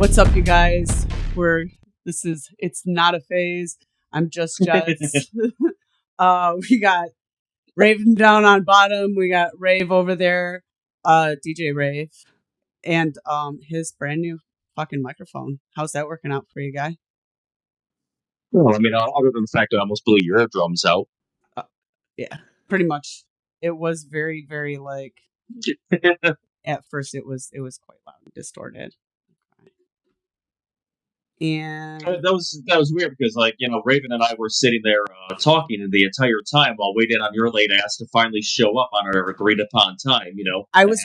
What's up, you guys? It's not a phase. I'm just Jess. We got Raven down on bottom. We got Rave over there, DJ Rave, and his brand new fucking microphone. How's that working out for you, guy? Well, I mean, other than the fact that I almost blew your eardrums out. Yeah, pretty much. It was very, very like. At first, it was quite loud and distorted. And that was weird because, like, you know, Raven and I were sitting there talking the entire time while waiting on your late ass to finally show up on our agreed upon time. You know, I was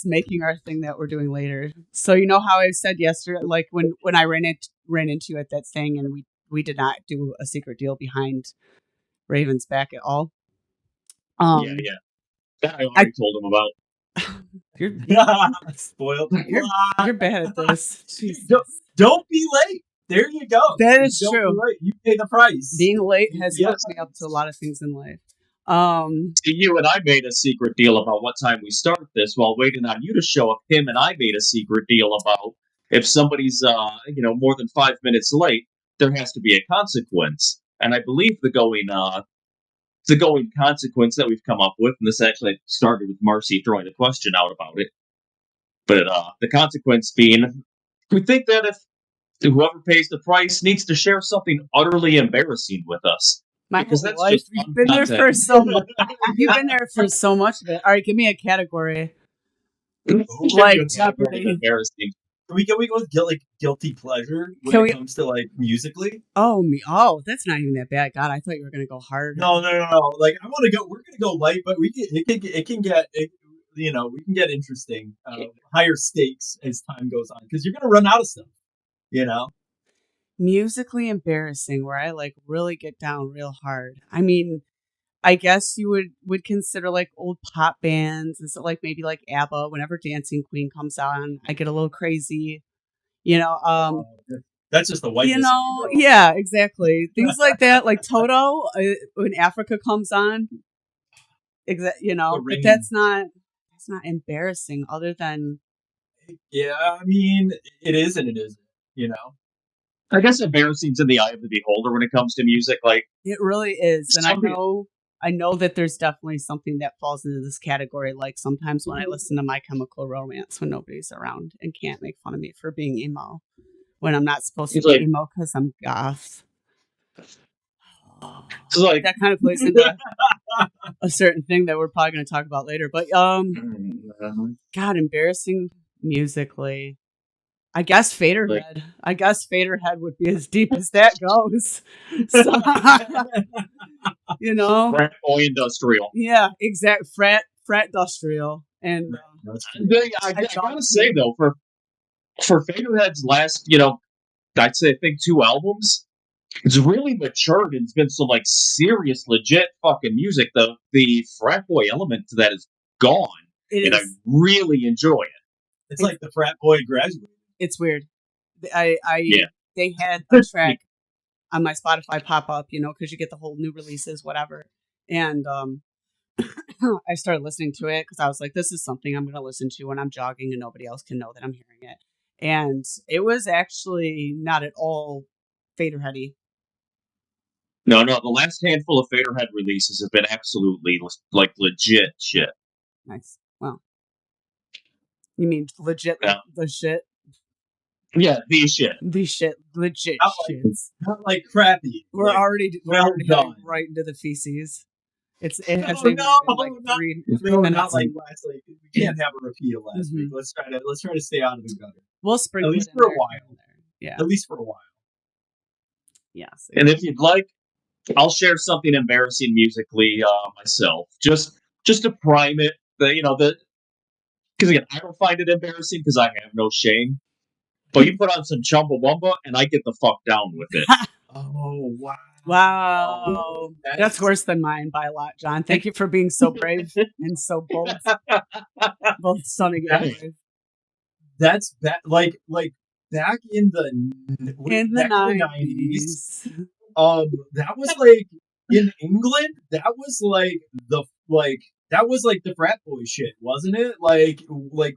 making our thing that we're doing later. So you know how I said yesterday, like when I ran into you at that thing, and we did not do a secret deal behind Raven's back at all. Yeah, that I already told him about. You're spoiled. You're bad at this. Don't be late. There you go. That is true. You pay the price. Being late has fucked me up to a lot of things in life. You and I made a secret deal about what time we start this while waiting on you to show up. Him and I made a secret deal about if somebody's more than 5 minutes late, there has to be a consequence. And I believe the going consequence that we've come up with, and this actually started with Marcy throwing a question out about it. But the consequence being, we think that if whoever pays the price needs to share something utterly embarrassing with us. Because that's life. You've been there for so much. You've been there for so much of it. All right, give me a category. Like Jeopardy. Embarrassing. Can we go with guilty pleasure when it comes to like musically? Oh, that's not even that bad. God, I thought you were gonna go hard. No. Like I want to go. We're gonna go light, but it can get we can get interesting, higher stakes as time goes on because you're gonna run out of stuff. You know, musically embarrassing where I like really get down real hard. I mean, I guess you would consider like old pop bands, and so like maybe like ABBA. Whenever Dancing Queen comes on, I get a little crazy. You know, that's just the white. You know, yeah, exactly. Things like that, like Toto when Africa comes on. You know, but that's not embarrassing. Other than, yeah, I mean, it is and it isn't. You know. I guess embarrassing's in the eye of the beholder when it comes to music. Like it really is, and I know that there's definitely something that falls into this category. Like sometimes when I listen to My Chemical Romance when nobody's around and can't make fun of me for being emo when I'm not supposed to be emo because I'm goth. That kind of plays into a certain thing that we're probably going to talk about later. But God, embarrassing musically. I guess Faderhead. I guess Faderhead would be as deep as that goes. So, you know, frat boy industrial. Yeah, exact frat industrial. And I gotta say though, for Faderhead's last, I'd say I think 2 albums, it's really matured and it's been some like serious, legit fucking music. The frat boy element to that is gone, and I really enjoy it. It's like the frat boy graduated. It's weird. They had a track on my Spotify pop up, because you get the whole new releases, whatever. And I started listening to it because I was like, this is something I'm going to listen to when I'm jogging and nobody else can know that I'm hearing it. And it was actually not at all Faderheady. No, the last handful of Faderhead releases have been absolutely like legit shit. Nice. Well, you mean legit the shit? Yeah, the shit. Legit shit. Not like crappy. We're already done. Right into the feces. It has been like three minutes. Not like last week. We can't have a repeat of last week. Let's try to stay out of the gutter. We'll sprinkle at least for a while. Yeah, at least for a while. Yes. And if you'd like, I'll share something embarrassing musically myself, just to prime it. Because again, I don't find it embarrassing because I have no shame. But you put on some Chumbawamba, and I get the fuck down with it. Oh, wow. Wow. That's worse than mine by a lot, John. Thank you for being so brave and so bold. Both stunning and brave. That's like back in the 90s. That was like, in England, that was like the frat boy shit, wasn't it? Like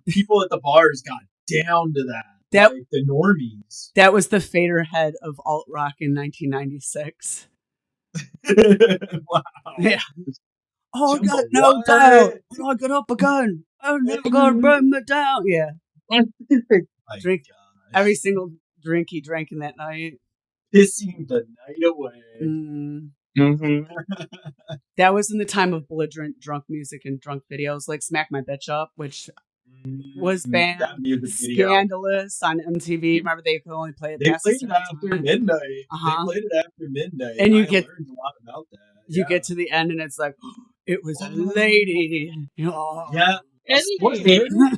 people at the bars got down to that. That like the normies. That was the faderhead of alt rock in 1996. Wow. Yeah. Oh, I Jumbo, got no what? doubt. When I get up again, I'm never gonna burn me down. Yeah. My Drink gosh. every single drink he drank in that night. Pissing the night away. Mm-hmm. That was in the time of belligerent drunk music and drunk videos, like "Smack My Bitch Up," which was banned. That music video. Scandalous on MTV. Remember, they could only play it. They past played a it certain after time. midnight. Uh-huh. They played it after midnight. And I learned a lot about that. You get to the end, and it's like, it was a lady. Oh. Yeah.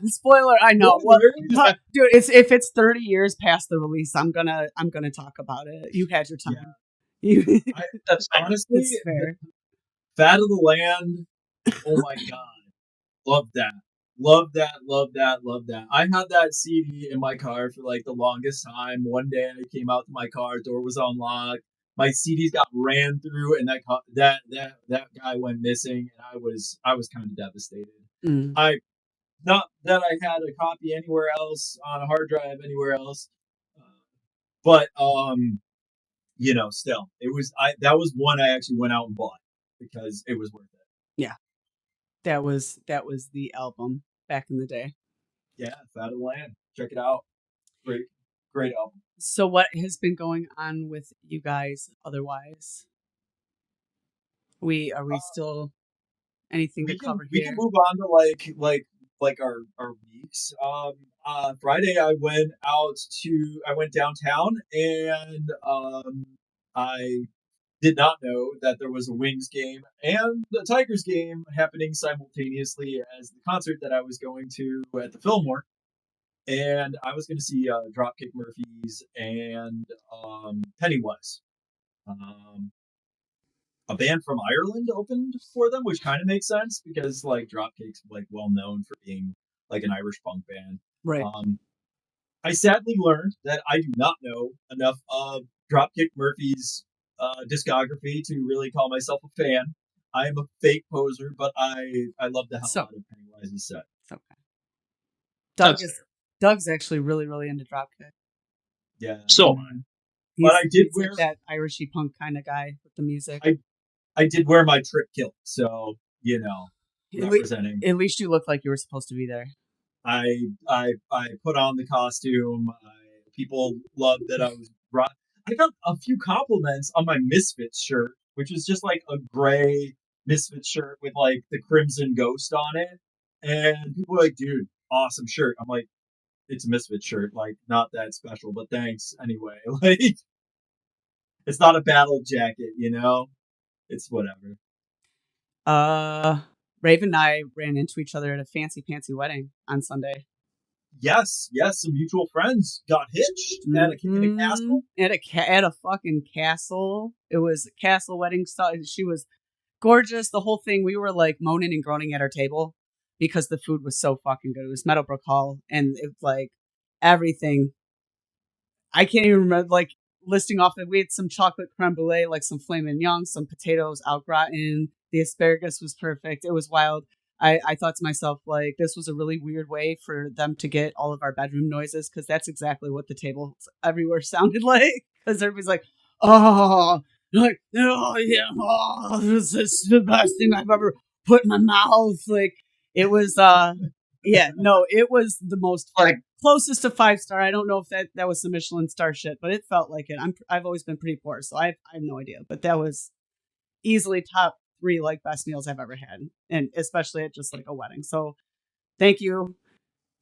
Spoiler, I know. Well, Yeah. dude, if it's 30 years past the release, I'm gonna talk about it. You had your time. Yeah. That's honestly it's fair. Fat of the Land. Oh my god, love that. Love that, love that, love that. I had that CD in my car for like the longest time. One day I came out to my car, door was unlocked. My CDs got ran through, and that guy went missing, and I was kind of devastated. I not that I had a copy anywhere else on a hard drive anywhere else, but you know, still it was that was one I actually went out and bought because it was worth it. Yeah, that was the album back in the day. Yeah, Fat of the Land. Check it out. Great album. So what has been going on with you guys otherwise? Are we still anything to cover here? We can move on to like our weeks. Friday I went downtown and I did not know that there was a Wings game and the Tigers game happening simultaneously as the concert that I was going to at the Fillmore. And I was going to see Dropkick Murphys and Pennywise. A band from Ireland opened for them, which kind of makes sense because like Dropkick's like well known for being like an Irish punk band. Right. I sadly learned that I do not know enough of Dropkick Murphys' discography to really call myself a fan. I am a fake poser, but I love the hell out of Pennywise's set. Okay. Doug's actually really, really into Dropkick. Yeah. So, but I did wear like that Irishy punk kind of guy with the music. I did wear my trip kilt, so you know, representing. At least you look like you were supposed to be there. I put on the costume. People loved that I was brought. I got a few compliments on my Misfits shirt, which is just like a gray Misfits shirt with like the Crimson Ghost on it, and people were like, "Dude, awesome shirt." I'm like, "It's a Misfits shirt, like not that special, but thanks anyway." Like, it's not a battle jacket, you know. It's whatever. Raven and I ran into each other at a fancy wedding on Sunday. Yes, some mutual friends got hitched at a castle. At a fucking castle. It was a castle wedding style. She was gorgeous. The whole thing. We were like moaning and groaning at our table because the food was so fucking good. It was Meadowbrook Hall, and it was like everything. I can't even remember like listing off that we had some chocolate creme brulee, like some filet mignon, some potatoes au gratin. The asparagus was perfect. It was wild. I thought to myself, like, this was a really weird way for them to get all of our bedroom noises, because that's exactly what the tables everywhere sounded like. Because everybody's like, oh, like, oh, yeah, oh, this is the best thing I've ever put in my mouth. Like, it was, yeah, no, it was the most, like, closest to 5-star. I don't know if that was some Michelin star shit, but it felt like it. I've always been pretty poor, so I have no idea. But that was easily top 3 like best meals I've ever had, and especially at just like a wedding. So thank you,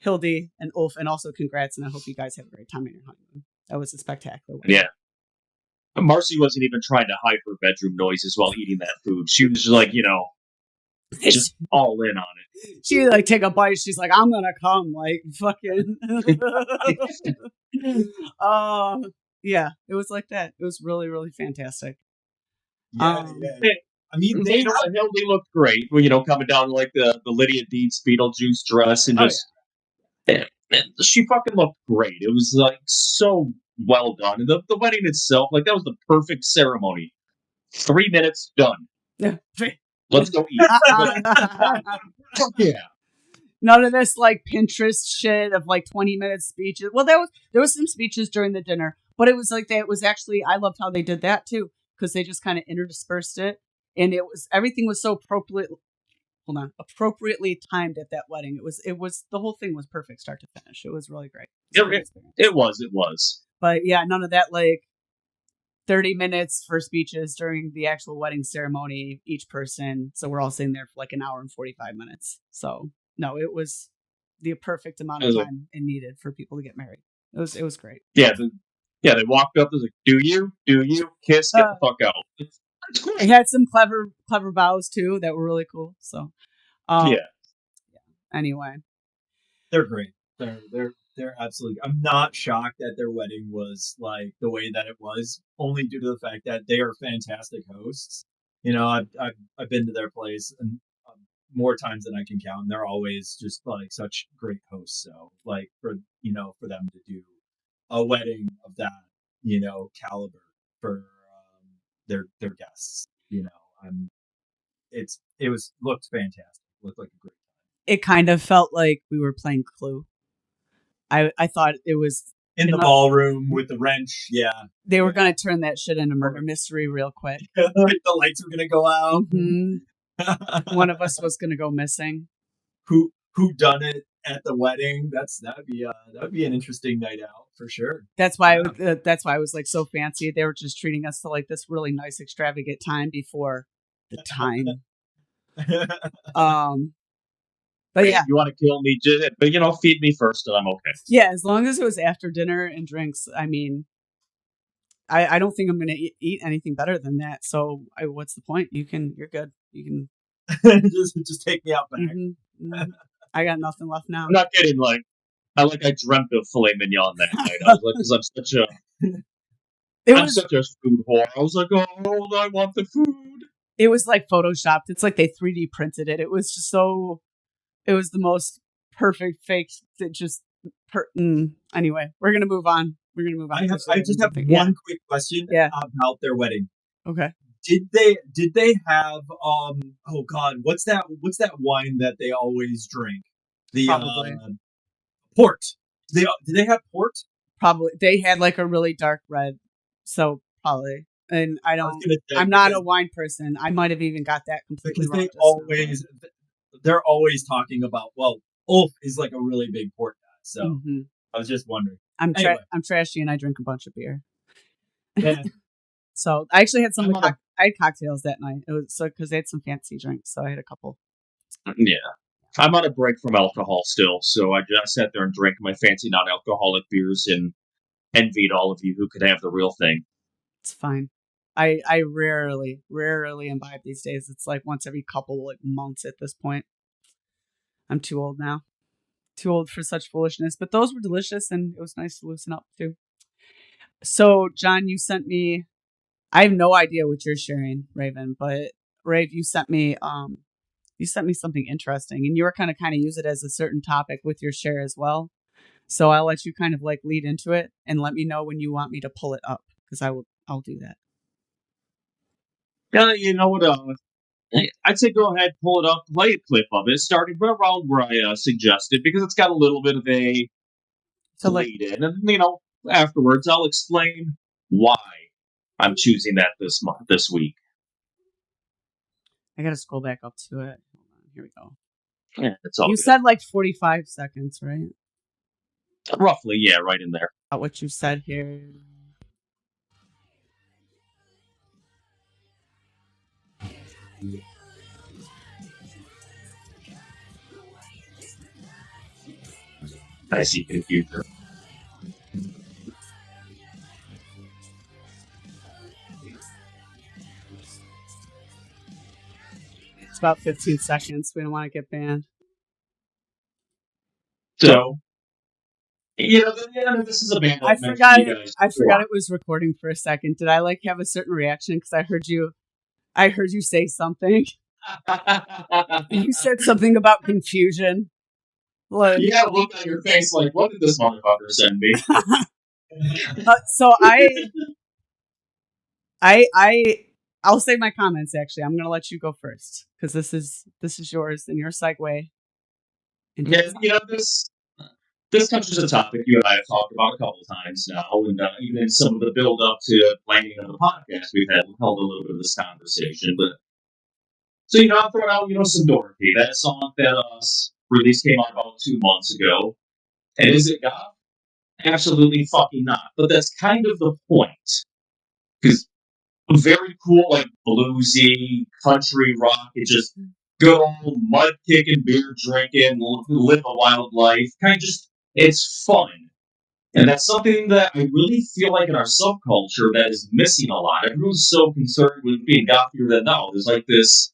Hildy and Ulf, and also congrats, and I hope you guys have a great time at your honeymoon. That was a spectacular wedding. Yeah. Marcy wasn't even trying to hide her bedroom noises while eating that food. She was just like, you know, just all in on it. She like take a bite. She's like, I'm gonna come, like fucking. Yeah, it was like that. It was really, really fantastic. Yeah. I mean, they looked great. You know, coming down like the Lydia Deetz Beetlejuice dress, and just she fucking looked great. It was like so well done, and the wedding itself, like that was the perfect ceremony. 3 minutes done. Yeah. Let's go eat. Yeah. None of this like Pinterest shit of like 20-minute speeches. Well, there was some speeches during the dinner, but it was like that. It was actually I loved how they did that too because they just kind of interdispersed it, and everything was so appropriately timed at that wedding. It was the whole thing was perfect start to finish. It was really great. It was. But yeah, none of that like 30 minutes for speeches during the actual wedding ceremony, each person. So we're all sitting there for like an hour and 45 minutes. So no, it was the perfect amount of time it needed for people to get married. It was great. Yeah. They walked up and was like, do you kiss, get the fuck out. It had some clever vows too that were really cool. So yeah. Anyway, they're great. They're absolutely. I'm not shocked that their wedding was like the way that it was, only due to the fact that they are fantastic hosts. You know, I've been to their place and more times than I can count. And they're always just like such great hosts. So like for them to do a wedding of that caliber for their guests, looked fantastic. Looked like a great time. It kind of felt like we were playing Clue. I thought it was in the ballroom with the wrench. Yeah, they were going to turn that shit into murder mystery real quick. The lights were going to go out. Mm-hmm. One of us was going to go missing. Who done it at the wedding? That'd be an interesting night out for sure. That's why I was like so fancy. They were just treating us to like this really nice extravagant time before the time. But yeah, you want to kill me, but feed me first, and I'm okay. Yeah, as long as it was after dinner and drinks. I mean, I don't think I'm going to eat anything better than that. So, what's the point? You're good. You can just take me out back. Mm-hmm. I got nothing left now. I'm not kidding. Like I dreamt of filet mignon that night. I was like, because I'm such a food whore. I was like, oh, I want the food. It was like photoshopped. It's like they 3D printed it. It was just so. It was the most perfect fake. Anyway, we're gonna move on. I just have one quick question about their wedding. Okay. Did they have oh god, what's that wine that they always drink? The port. Did they have port? Probably. They had like a really dark red. So probably. And I'm not a wine person. I might have even got that completely wrong. They're always talking about, well, Ulf is like a really big port guy. So I was just wondering. I'm trashy and I drink a bunch of beer. Yeah. So I actually had I had cocktails that night. It was because they had some fancy drinks, so I had a couple. Yeah, I'm on a break from alcohol still, so I just sat there and drank my fancy non-alcoholic beers and envied all of you who could have the real thing. It's fine. I rarely imbibe these days. It's like once every couple months at this point. I'm too old now. Too old for such foolishness. But those were delicious, and it was nice to loosen up too. So, John, you sent me. I have no idea what you're sharing, Raven, but Rave, you sent me something interesting, and you were kind of use it as a certain topic with your share as well. So I'll let you kind of like lead into it and let me know when you want me to pull it up because I'll do that. Yeah, you know what? I'd say go ahead, pull it up, play a clip of it, starting right around where I suggested, because it's got a little bit of a lead in, and afterwards I'll explain why I'm choosing that this week. I gotta scroll back up to it. Hold on, here we go. Yeah, it's all. You said like 45 seconds, right? Roughly, yeah, right in there. What you said here. I see computer. It's about 15 seconds. We don't want to get banned. So, this is a band. I forgot it was recording for a second. Did I like have a certain reaction because I heard you say something. You said something about confusion. Like, you had a look on your face like, what did this motherfucker send me? So I'll say my comments. Actually, I'm gonna let you go first because this is yours and your segue. Yeah, this touches a topic you and I have talked about a couple of times now, and even in some of the build up to planning of the podcast, we've held a little bit of this conversation. But so I'll throw out some Dorothy. That song that release came out about 2 months ago. And is it goth? Absolutely fucking not. But that's kind of the point. Because very cool, like bluesy, country rock. It's just good old mud kicking, beer drinking, live a wild life. It's fun. And that's something that I really feel like in our subculture that is missing a lot. Everyone's so concerned with being gothier than now. There's like this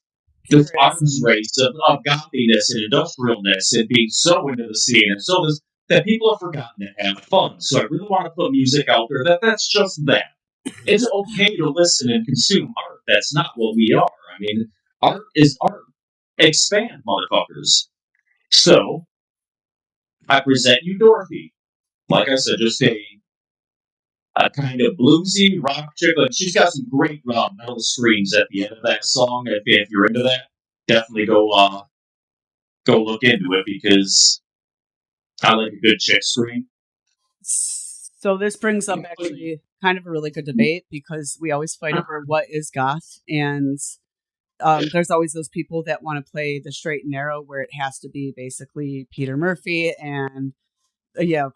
arms race of gothiness and industrialness and being so into the scene. And so that people have forgotten to have fun. So I really want to put music out there that's just that. It's okay to listen and consume art. That's not what we are. I mean, art is art. Expand, motherfuckers. So, I present you Dorothy. Like I said, just a kind of bluesy rock chick. Like, she's got some great metal screams at the end of that song. If you're into that, definitely go look into it because I like a good chick scream. So this brings up actually kind of a really good debate because we always fight over what is goth, and there's always those people that want to play the straight and narrow where it has to be basically Peter Murphy and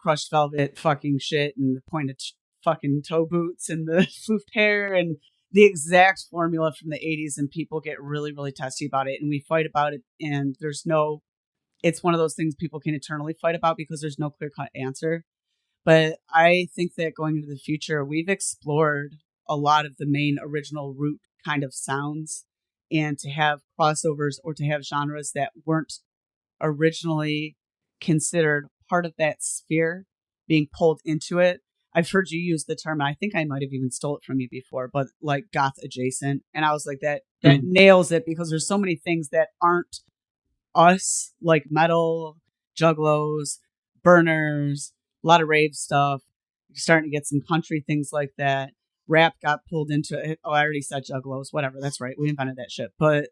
crushed velvet fucking shit and the pointed fucking toe boots and the floofed hair and the exact formula from the 80s, and people get really, really testy about it and we fight about it, and it's one of those things people can eternally fight about because there's no clear-cut answer. But I think that going into the future, we've explored a lot of the main original root kind of sounds, and to have crossovers or to have genres that weren't originally considered part of that sphere being pulled into it. I've heard you use the term, and I think I might have even stole it from you before, but like goth adjacent. And I was like, that nails it because there's so many things that aren't us, like metal, juggalos, burners, a lot of rave stuff. You're starting to get some country things like that. Rap got pulled into it. Oh, I already said juggalos. Whatever. That's right. We invented that shit. But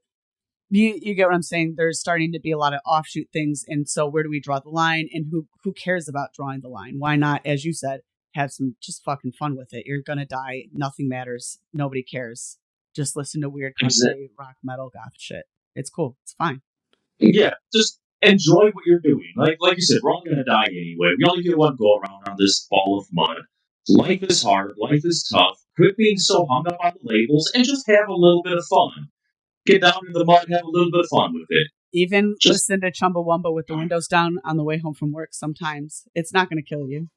you get what I'm saying? There's starting to be a lot of offshoot things. And so where do we draw the line? And who cares about drawing the line? Why not, as you said, have some just fucking fun with it? You're going to die. Nothing matters. Nobody cares. Just listen to weird country, rock, metal, goth shit. It's cool. It's fine. Yeah, just enjoy what you're doing. Like you said, we're all gonna die anyway. We only get one go around on this ball of mud. Life is hard. Life is tough. Quit being so hung up on the labels and just have a little bit of fun. Get down in the mud, have a little bit of fun with it. Even listen to Chumbawamba with the windows down on the way home from work. Sometimes it's not going to kill you,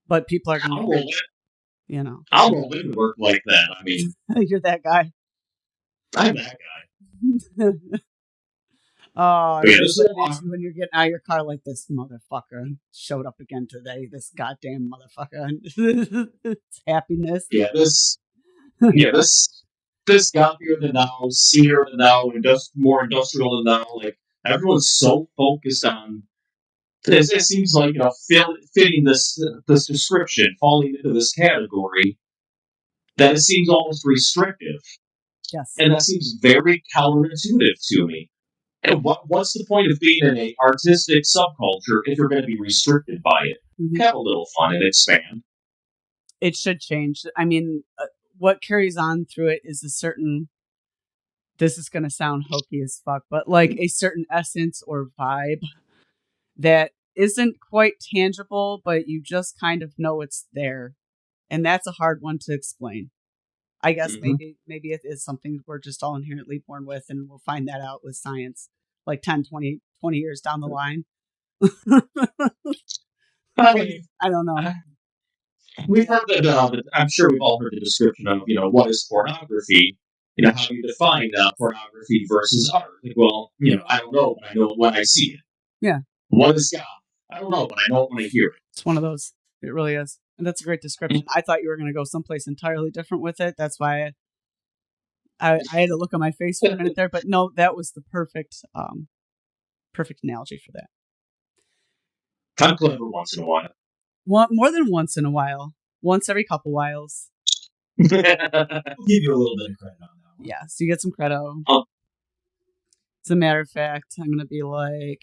but people are going to. I'll roll into work like that. I mean, you're that guy. I'm that guy. Oh, when you're getting out of your car like this motherfucker showed up again today. This goddamn motherfucker. It's happiness. Yeah, this gothier than now, seedier than now, and just more industrial than now. Like everyone's so focused on. It seems like fitting this description, falling into this category, that it seems almost restrictive. Yes, and that seems very counterintuitive to me. And what's the point of being in an artistic subculture if you're going to be restricted by it? Mm-hmm. Have a little fun and expand. It should change. I mean, what carries on through it is a certain. This is going to sound hokey as fuck, but like a certain essence or vibe that isn't quite tangible, but you just kind of know it's there. And that's a hard one to explain. I guess maybe it is something we're just all inherently born with, and we'll find that out with science like 10, 20 years down the line. I don't know. We've heard that, I'm sure we've all heard the description of, what is pornography? How do you define pornography versus art? Like, well, I don't know, but I know it when I see it. Yeah. What is God? I don't know, but I know it when I hear it. It's one of those. It really is. And that's a great description. I thought you were going to go someplace entirely different with it. That's why I had to look on my face for a minute there. But no, that was the perfect analogy for that. I'm clever once in a while. More than once in a while. Once every couple whiles. I'll give you a little bit of credit on that one. Yeah, so you get some credit. As a matter of fact, I'm going to be like...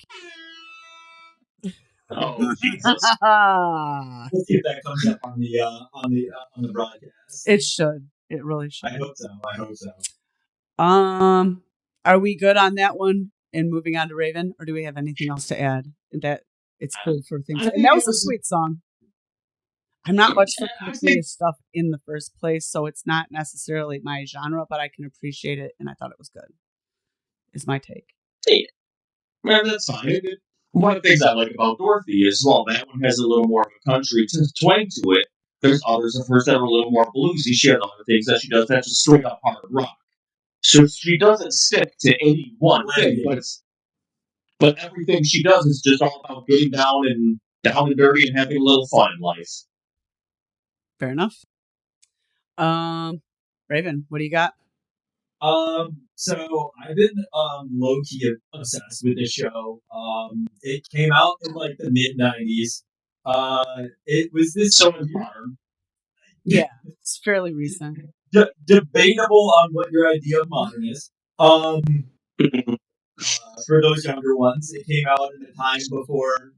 Oh Jesus! Let's see if that comes up on the broadcast. It should. It really should. I hope so. Are we good on that one? And moving on to Raven, or do we have anything else to add? That it's cool for things. And that was a sweet song. I'm not much for country stuff in the first place, so it's not necessarily my genre, but I can appreciate it, and I thought it was good. Is my take. Yeah. Man, that's fine. One of the things I like about Dorothy is, well, that one has a little more of a country twang to it. There's others of hers that are a little more bluesy. She has other things that she does that's just straight up hard rock. So she doesn't stick to any one thing, but everything she does is just all about getting down and dirty and having a little fun in life. Fair enough. Raven, what do you got? So I've been low key obsessed with this show. It came out in like the mid-90s. It was this so modern. Yeah, it's fairly recent. Debatable on what your idea of modern is. For those younger ones, it came out at a time before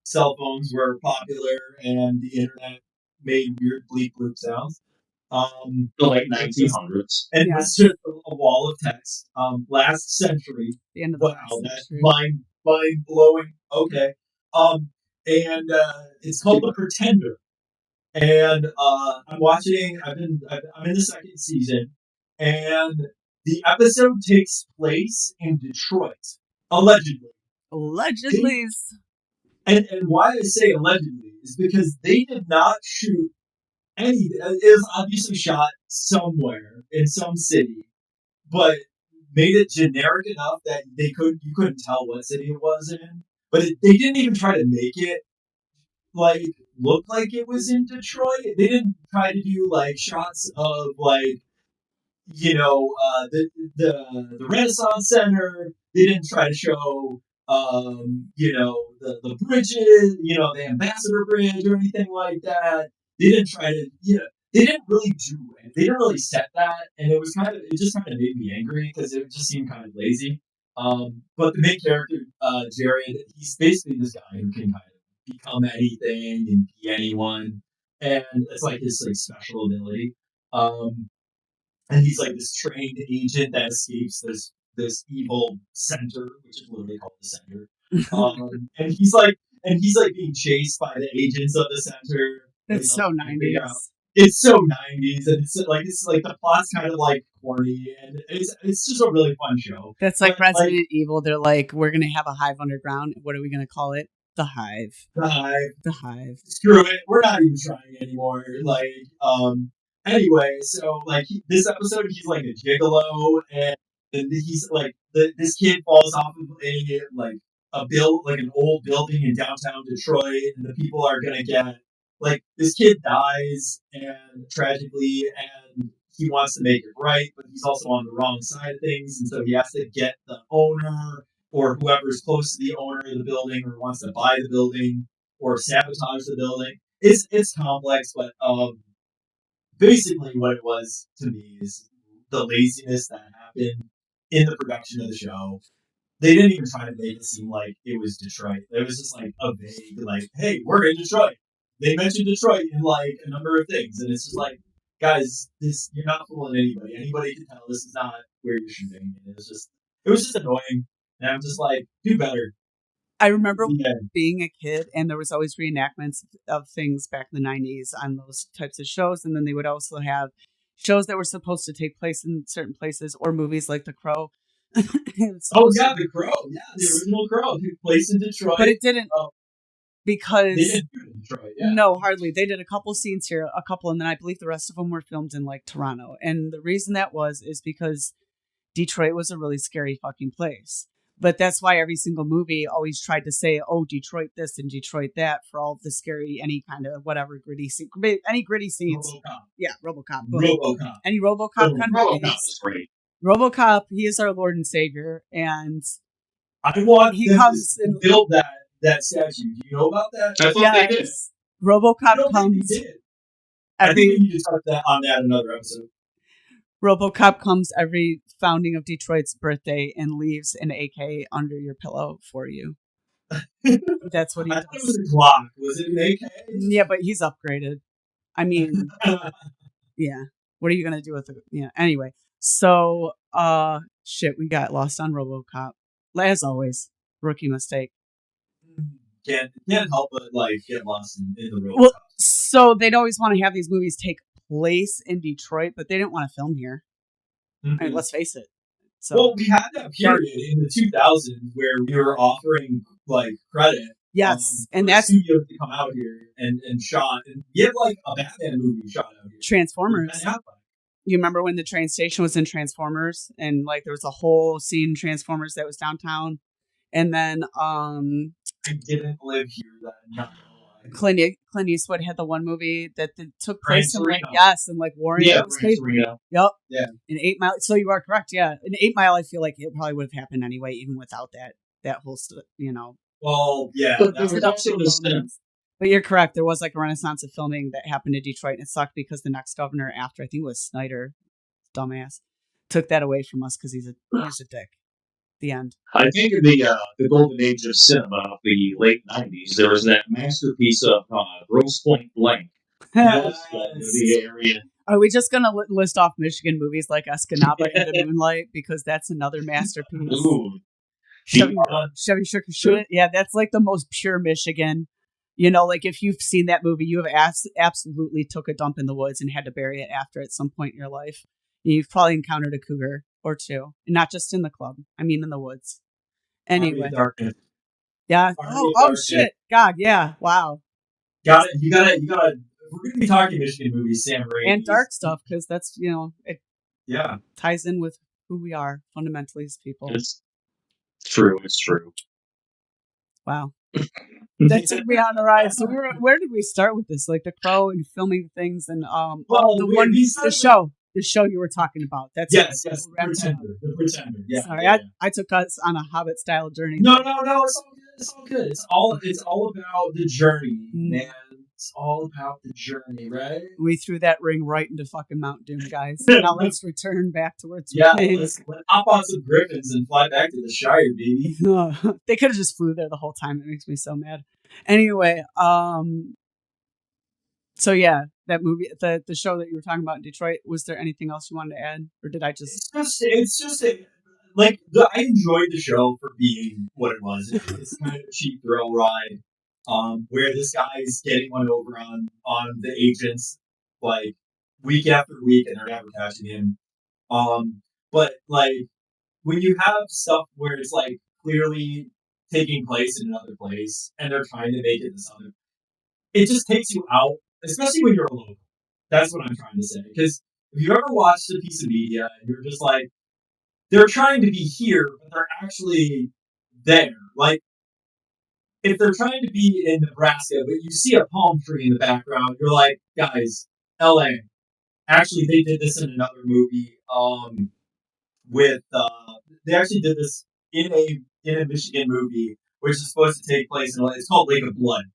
cell phones were popular and the internet made weird bleep bloop sounds. The late 1900s. And it was just a wall of text. Last century. The end of the last century. Mind blowing. Okay. And it's called The Pretender. And I'm watching. I'm in the second season, and the episode takes place in Detroit, allegedly. Allegedly. And why I say allegedly is because they did not shoot any. It was obviously shot somewhere in some city, but made it generic enough that you couldn't tell what city it was in. But they didn't even try to make it like look like it was in Detroit. They didn't try to do like shots of like the Renaissance Center. They didn't try to show the bridges, the Ambassador Bridge or anything like that. They didn't try to they didn't really do it. They didn't really set that, and it just kind of made me angry because it just seemed kind of lazy. But the main character, Jared, he's basically this guy who can kind of become anything and be anyone, and it's like his like special ability. And he's like this trained agent that escapes this evil center, which is literally called the center. And he's like being chased by the agents of the center. It's so 90s. It's so 90s, and it's like the plot's kind of like corny, and it's just a really fun show. That's like Resident Evil. They're like, we're gonna have a hive underground. What are we gonna call it? The Hive. The Hive. Screw it. We're not even trying anymore. Anyway, so like this episode, he's like a gigolo, and he's like this kid falls off of an old building in downtown Detroit, and the people are gonna get like this kid dies and tragically, and he wants to make it right, but he's also on the wrong side of things, and so he has to get the owner or whoever's close to the owner of the building or wants to buy the building or sabotage the building. It's complex, but basically what it was to me is the laziness that happened in the production of the show. They didn't even try to make it seem like it was Detroit. It was just like a vague, like, hey, we're in Detroit. They mentioned Detroit in like a number of things, and it's just like, guys, you're not fooling anybody. Anybody can tell this is not where you're shooting. And it was just annoying. And I'm just like, do better. I remember being a kid, and there was always reenactments of things back in the 90s on those types of shows. And then they would also have shows that were supposed to take place in certain places, or movies like The Crow. The Crow. Yeah, the original Crow took place in Detroit. But it didn't, because... They didn't do it in Detroit, yeah. No, hardly. They did a couple scenes here, and then I believe the rest of them were filmed in, like, Toronto. And the reason that is because Detroit was a really scary fucking place. But that's why every single movie always tried to say, oh, Detroit this and Detroit that for all of the scary, any kind of whatever gritty scene, any gritty scenes. RoboCop. Yeah, RoboCop. RoboCop. Any RoboCop kind of RoboCop was great. RoboCop, he is our Lord and Savior, and I want to build that statue. Do you know about that? I thought they did. RoboCop comes. I think we need to talk on that another episode. RoboCop comes every founding of Detroit's birthday and leaves an AK under your pillow for you. That's what he I does. thought it was a Glock. Was it an AK? Yeah, but he's upgraded. I mean, yeah. What are you gonna do with it? Yeah. Anyway, so shit, we got lost on RoboCop. As always, rookie mistake. Can't help but like get lost in the RoboCop. Well, so they'd always want to have these movies take place in Detroit, but they didn't want to film here. I mean, let's face it. So, well, we had that period in the 2000s where we were offering like credit. Yes, and that's studios to come out here and shot, and we had like a Batman movie shot out here. Transformers. You remember when the train station was in Transformers, and like there was a whole scene in Transformers that was downtown, and then I didn't live here then. Clint Eastwood had the one movie that took place in like Warren. Yeah, Yep. Yeah. In 8 Mile. So you are correct. Yeah, in 8 Mile, I feel like it probably would have happened anyway, even without that whole Well, yeah. But you're correct. There was like a renaissance of filming that happened in Detroit, and it sucked because the next governor after, I think it was Snyder, dumbass, took that away from us because he's a dick. The end. I think in the golden age of cinema of the late 90s, there was that masterpiece of Grosse Pointe Blank. The area. Are we just going to list off Michigan movies like Escanaba and The Moonlight? Because that's another masterpiece. Ooh. Chevy Shook Your Shit. Yeah, that's like the most pure Michigan. You know, like if you've seen that movie, you have absolutely took a dump in the woods and had to bury it after at some point in your life. You've probably encountered a cougar or two, and not just in the club. I mean, in the woods. Anyway. Yeah. Oh shit. God. Yeah. Wow. Got it. You got to. We're going to be talking Michigan movies, Sam Raimi. And dark stuff, because that's, it ties in with who we are fundamentally as people. It's true. It's true. Wow. That took me on the ride. So where did we start with this? Like the Crow and filming things and the show you were talking about. That's the Pretender. Yeah. Sorry, yeah. I took us on a Hobbit style journey. No, it's all good. It's all about the journey, man. It's all about the journey, right? We threw that ring right into fucking Mount Doom, guys. Now let's return back to where it's let's hop on some griffins and fly back to the Shire, baby. They could have just flew there the whole time. It makes me so mad. Anyway, so yeah, that movie, the show that you were talking about in Detroit, was there anything else you wanted to add? Or did I just... It's just I enjoyed the show for being what it was. It's kind of a cheap thrill ride. Where this guy's getting one over on the agents like week after week, and they're advertising him. But like when you have stuff where it's like clearly taking place in another place, and they're trying to make it this other, it just takes you out, especially when you're a local. That's what I'm trying to say. Because if you ever watched a piece of media and you're just like, they're trying to be here, but they're actually there, like. If they're trying to be in Nebraska, but you see a palm tree in the background, you're like, guys, LA. Actually, they did this in another movie. They actually did this in a Michigan movie, which is supposed to take place in. It's called Lake of Blood.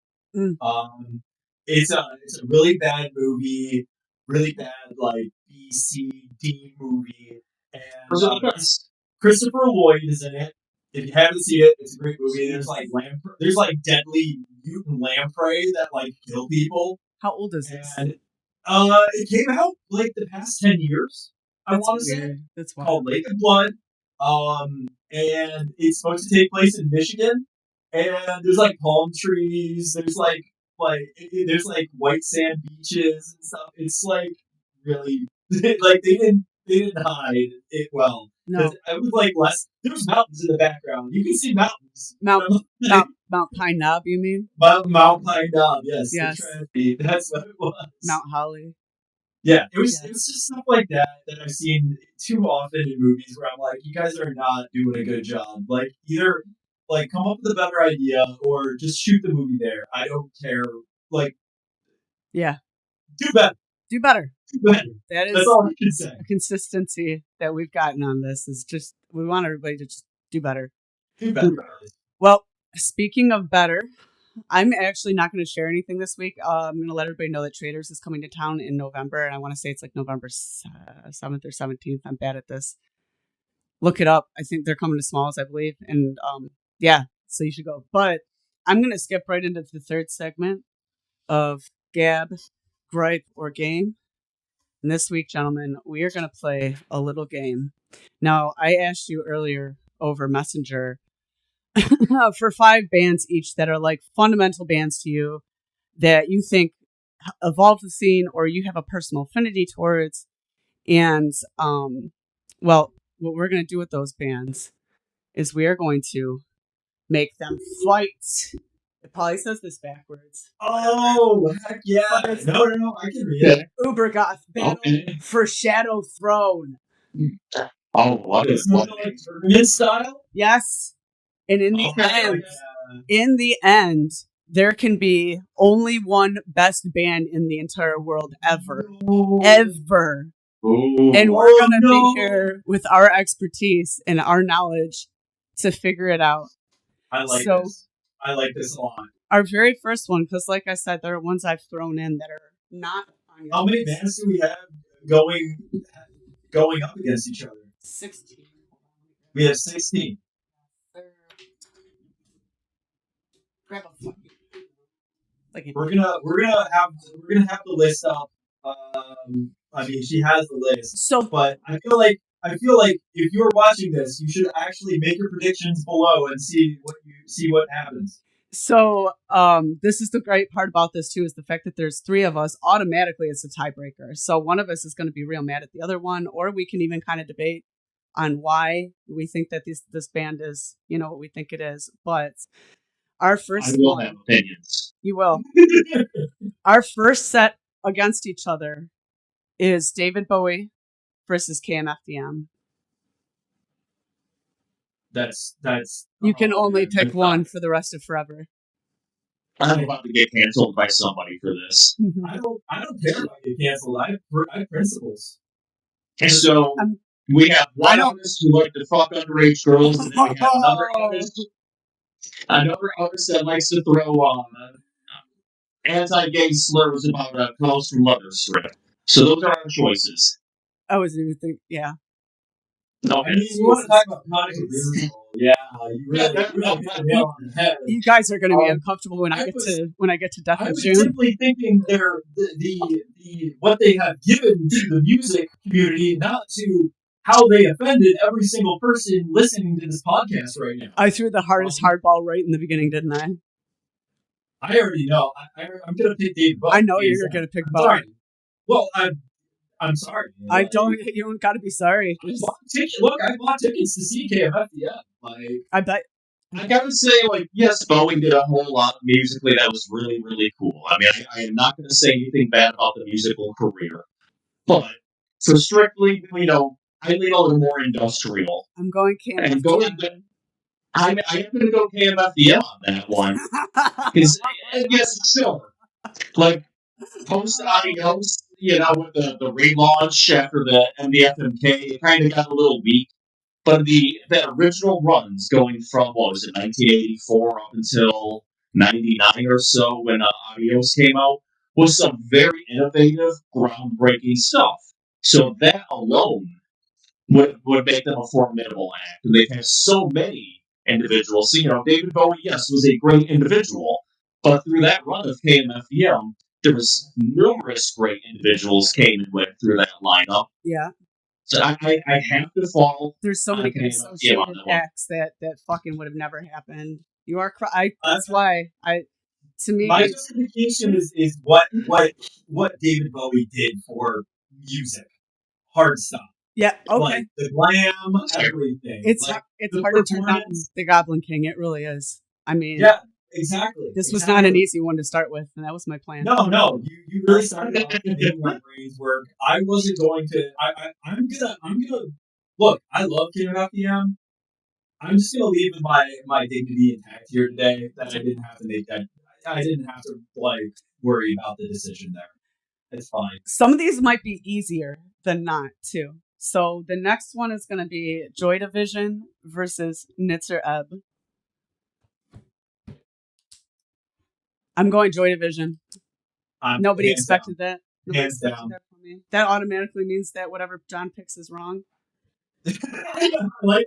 It's a really bad movie, really bad like B, C, D movie, and Christopher Lloyd is in it. If you haven't seen it, it's a great movie. There's like deadly mutant lamprey that like kill people. How old is this? And it came out like the past 10 years. I want to say it's called Lake of Blood. And it's supposed to take place in Michigan. And there's like palm trees. There's like there's like white sand beaches and stuff. It's like really like they didn't hide it well. No, I was like less. There's mountains in the background. You can see mountains. Mount Pine Knob, you mean? Mount Pine Knob, yes. That's what it was. Mount Holly. Yeah, it was just stuff like that I've seen too often in movies where I'm like, you guys are not doing a good job. Like either like come up with a better idea or just shoot the movie there. I don't care. Like, yeah, do better. Do better. That's all I can say. A consistency that we've gotten on this is just we want everybody to just do better. Do better. Well, speaking of better, I'm actually not going to share anything this week. I'm going to let everybody know that Traders is coming to town in November, and I want to say it's like November 7th or 17th. I'm bad at this. Look it up. I think they're coming to Smalls, I believe. And so you should go. But I'm going to skip right into the third segment of Gab, Gripe, or Game. And this week, gentlemen, we are going to play a little game. Now, I asked you earlier over Messenger for 5 bands each that are like fundamental bands to you that you think evolved the scene or you have a personal affinity towards. And, well, what we're going to do with those bands is we are going to make them fight. It probably says this backwards. Oh, heck yeah. No, I can read it. Ubergoth battle for Shadowthrone. Oh, what is like tournament style? Yes. And in the end, there can be only one best band in the entire world ever. Ever. Ooh. And we're going to be here with our expertise and our knowledge to figure it out. I like this. I like this a lot. Our very first one, because like I said, there are ones I've thrown in that are not on your How many bands do we have going up against each other? 16. We have 16. Grab a fucking. We're gonna have the list up. I mean, she has the list. So, but I feel like if you're watching this, you should actually make your predictions below and see what happens. So, this is the great part about this too, is the fact that there's 3 of us. Automatically, it's a tiebreaker. So one of us is going to be real mad at the other one, or we can even kind of debate on why we think that this band is, what we think it is. But our first, I will have opinions. You will. Our first set against each other is David Bowie versus KMFDM. That's. You can only pick one for the rest of forever. I'm about to get canceled by somebody for this. I don't care if I get canceled. I have principles. And so we have one artist who likes to fuck underage girls, and then we have another artist that likes to throw anti-gay slurs about a Calls from Leather strip. So those are our choices. I wasn't even thinking, yeah. No, I mean, you want to talk about Connick yeah, you really hit the nail on the head. You guys are going to be uncomfortable when I get to Death in June. I was simply thinking they're the what they have given to the music community, not to how they offended every single person listening to this podcast right now. I threw the hardest hardball right in the beginning, didn't I? I already know. I'm going to pick David Bowie. I know you're going to pick Bowie. Sorry. Well, I'm sorry. You don't got to be sorry. I bought tickets to see KMFDM. I bet. I gotta say, yes, Bowie did a whole lot musically that was really, really cool. I mean, I am not going to say anything bad about the musical career. But, for strictly, I lean a little more industrial. I'm going KMFDM. I am going to go KMFDM on that one. Because, yes, sure. Post Adios, with the relaunch after the MDFMK, it kind of got a little weak. But the original runs going from, 1984 up until 99 or so when Adios came out, was some very innovative, groundbreaking stuff. So that alone would make them a formidable act. And they've had so many individuals. David Bowie, yes, was a great individual. But through that run of KMFDM, there was numerous great individuals came and went through that lineup. Yeah. So I have to fall. There's so many associated acts that fucking would have never happened. You are that's why to me my justification is what David Bowie did for music, hard stuff. Yeah, okay. The glam, everything. It's hard to turn down the Goblin King. It really is. I mean, yeah. Exactly. This was not an easy one to start with, and that was my plan. No. You really started off making my brains work. I wasn't going to. I'm gonna look. I love KMFDM. I'm just gonna leave my dignity intact here today. That I didn't have to make that. I didn't have to worry about the decision there. It's fine. Some of these might be easier than not too. So the next one is gonna be Joy Division versus Nitzer Ebb. I'm going Joy Division. Nobody expected that. Hands down. That from me. That automatically means that whatever John picks is wrong. I like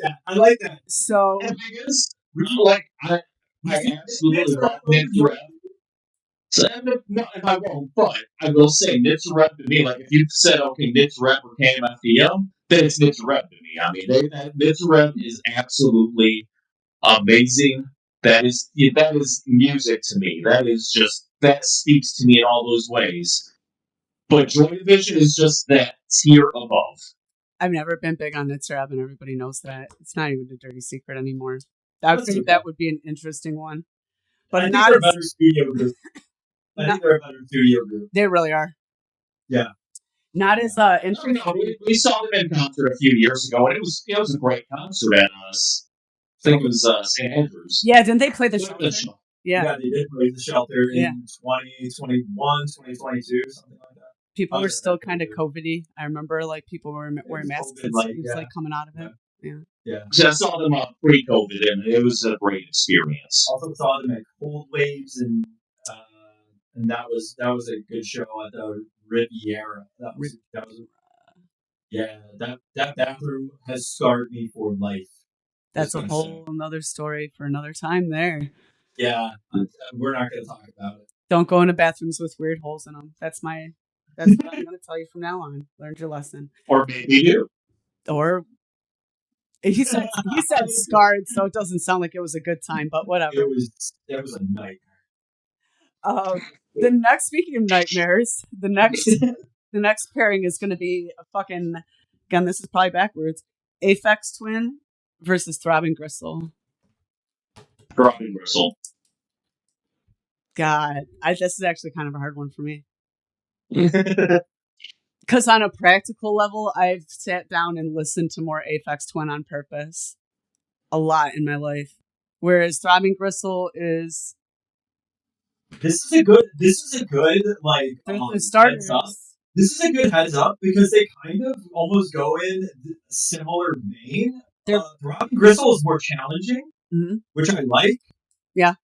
that. So, I absolutely love Nitzareb. So, no, and I won't, but I will say Nitzareb to me, like, if you said, okay, Nitzareb or KMFDM, then it's Nitzareb to me. I mean, Nitzareb is absolutely amazing. That is music to me. That speaks to me in all those ways. But Joy Division is just that tier above. I've never been big on Nitzareb, and everybody knows that. It's not even a dirty secret anymore. I think that would be an interesting one. But I think they're a better studio group. I think they're a better studio group. They really are. Yeah. Not as interesting. We saw them in concert a few years ago, and it was a great concert at us. I think it was St. Andrews. Yeah, didn't they play the Shelter? Yeah, they did play the Shelter in 2021, 2022, something like that. People were still kind of COVID-y. I remember, like, people were wearing masks. It was like coming out of it. Yeah. So I saw them pre-COVID, and it was a great experience. Also saw them at Cold Waves, and that was a good show at the Riviera. That was that bathroom has scarred me for life. That's a whole another story for another time there. Yeah, we're not going to talk about it. Don't go into bathrooms with weird holes in them. That's what I'm going to tell you from now on. Learned your lesson. Or maybe do. Or he said scarred, so it doesn't sound like it was a good time, but whatever. It was a nightmare. The next, speaking of nightmares, the next pairing is going to be a fucking, again, this is probably backwards, Aphex Twin versus Throbbing Gristle. Throbbing Gristle. God, this is actually kind of a hard one for me. Because on a practical level, I've sat down and listened to more Aphex Twin on purpose a lot in my life. Whereas Throbbing Gristle is... This is a good like starters. Heads up. This is a good heads up because they kind of almost go in similar vein. Throbbing Gristle is more challenging, which I like. Yeah.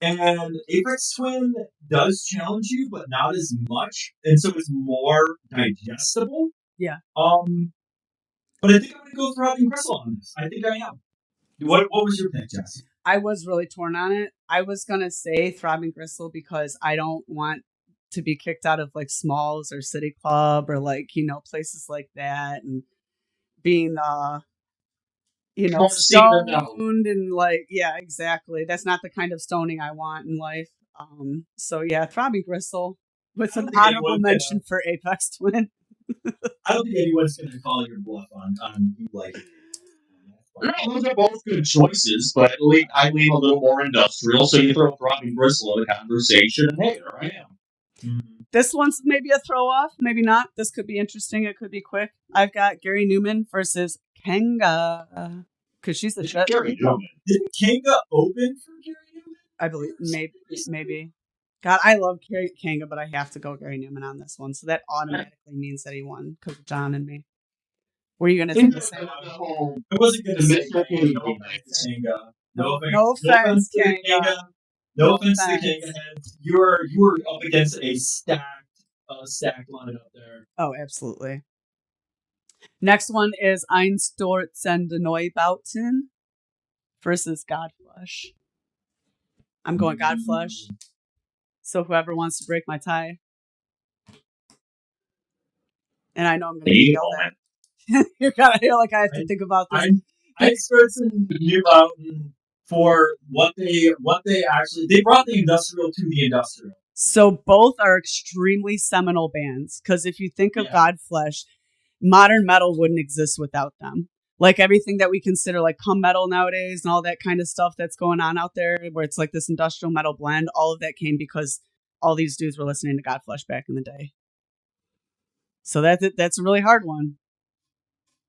And Aphex Twin does challenge you, but not as much, and so it's more digestible. Yeah. But I think I'm going to go Throbbing Gristle on this. I think I am. What was your pick, Jesse? I was really torn on it. I was going to say Throbbing Gristle because I don't want to be kicked out of like Smalls or City Club or like, places like that, and being stoned and like, yeah, exactly. That's not the kind of stoning I want in life. So yeah, Throbbing Gristle with an honorable mention for Aphex Twin. I don't think anyone's going to call your bluff on you like it. No, those are both good choices, but I lean a little more industrial, so you throw Throbbing Gristle in the conversation, and hey, there I am. Mm-hmm. This one's maybe a throw-off, maybe not. This could be interesting, it could be quick. I've got Gary Newman versus Kanga, because she's the shit. Gary Newman. Didn't Kanga open for Gary Newman? I believe, maybe. God, I love Kanga, but I have to go Gary Newman on this one, so that automatically means that he won, because of John and me. Were you going to say the same? I wasn't going to say Kanga. No offense, Kanga. No offense to Kanga. You were up against a stacked lineup there. Oh, absolutely. Next one is Einsturz and Neubauten versus Godflesh. I'm going Godflesh. So whoever wants to break my tie. And I know I'm going to be yelled at. You're kind of like I have to think about this. Einsturz and Neubauten for what they actually brought the industrial to the industrial. So both are extremely seminal bands, because if you think of Godflesh, modern metal wouldn't exist without them. Like everything that we consider like cum metal nowadays and all that kind of stuff that's going on out there, where it's like this industrial metal blend, all of that came because all these dudes were listening to Godflesh back in the day. So that's a really hard one.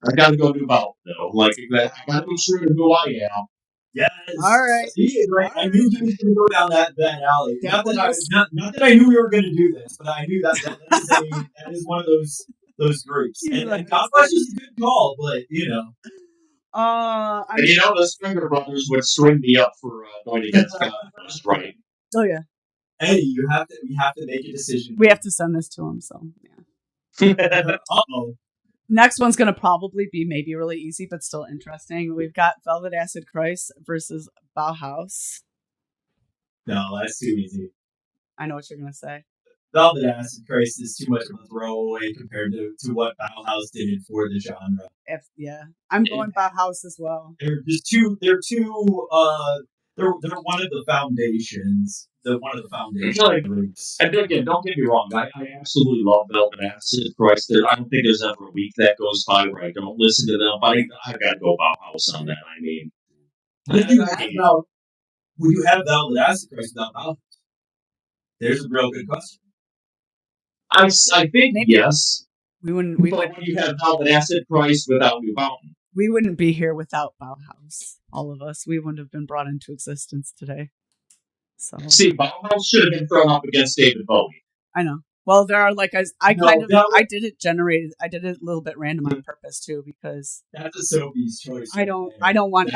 I gotta go do both though. Like I gotta be true to who I am. Yes. All right. See, I knew he was going to go down that alley. Not that I knew we were going to do this, but I knew that is one of those groups. And Godflesh is a good call, but the Stringer brothers would string me up for going against Godflesh, right? Oh yeah. Hey, we have to make a decision. We have to send this to him, so yeah. Uh-oh. Next one's going to probably be maybe really easy, but still interesting. We've got Velvet Acid Christ versus Bauhaus. No, that's too easy. I know what you're gonna say. Velvet Acid Christ is too much of a throwaway compared to what Bauhaus did for the genre. I'm going Bauhaus as well. They're just too. They're one of the foundations. One of the foundation groups. And again, don't get me wrong. I absolutely love Velvet Acid Christ. I don't think there's ever a week that goes by where I don't listen to them. But I got to go Bauhaus on that. I mean, would you have Velvet Acid Christ without Bauhaus? There's a real good question. I think maybe. Yes. We wouldn't. But when you have Velvet Acid Christ without New Mountain, we wouldn't be here without Bauhaus. All of us, we wouldn't have been brought into existence today. So see, Bauhaus should have been thrown up against David Bowie. I know. Well, there are like I did it a little bit random on purpose too because that's a Sophie's choice. I don't want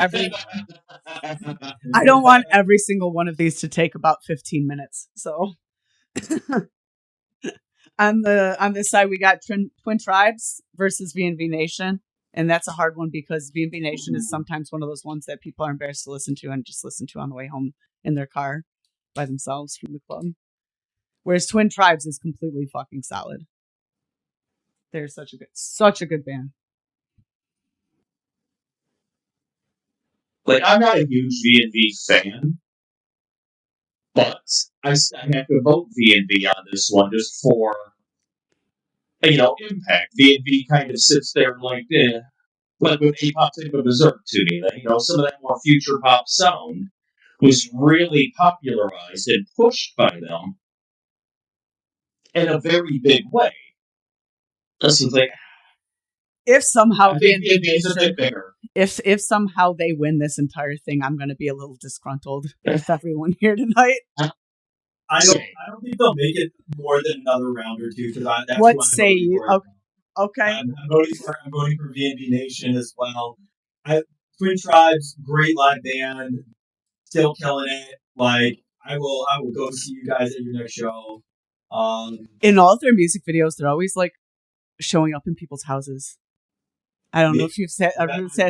every single one of these to take about 15 minutes. So on this side we got Twin Tribes versus V&V Nation, and that's a hard one because V&V Nation is sometimes one of those ones that people are embarrassed to listen to and just listen to on the way home in their car by themselves from the club. Whereas Twin Tribes is completely fucking solid. They're such a good band. Like, I'm not a huge V&V fan, but I have to vote V&V on this one just for, impact. V&V kind of sits there like with A-pop type of berserk to me. That, some of that more future pop sound was really popularized and pushed by them in a very big way. This is like, if somehow V&V's a bit bigger. If somehow they win this entire thing, I'm going to be a little disgruntled with everyone here tonight. I don't think they'll make it more than another round or two because that's what say you? Okay. I'm voting for V&V Nation as well. Twin Tribes, great live band, still killing it. Like I will go see you guys at your next show. In all of their music videos, they're always like showing up in people's houses. I don't know if you've sat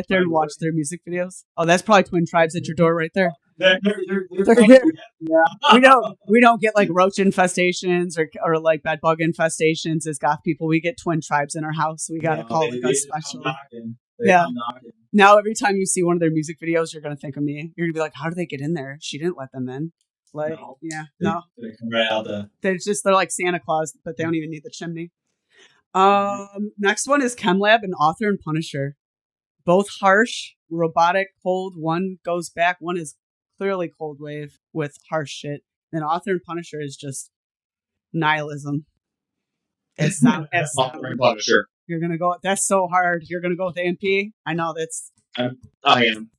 there and watched their music videos. Oh, that's probably Twin Tribes at your door right there. They're yeah. We don't get like roach infestations or like bed bug infestations as goth people. We get Twin Tribes in our house. We gotta call it a special. Yeah. Now every time you see one of their music videos, you're gonna think of me. You're gonna be like, how do they get in there? She didn't let them in. Like, no. They come right out the. They're like Santa Claus, but they don't even need the chimney. Next one is ChemLab and Author and Punisher. Both harsh, robotic, cold. One goes back. One is clearly cold wave with harsh shit. And Author and Punisher is just nihilism. It's not. Author and Punisher. You're gonna go. That's so hard. You're gonna go with AMP. I know that's. I am.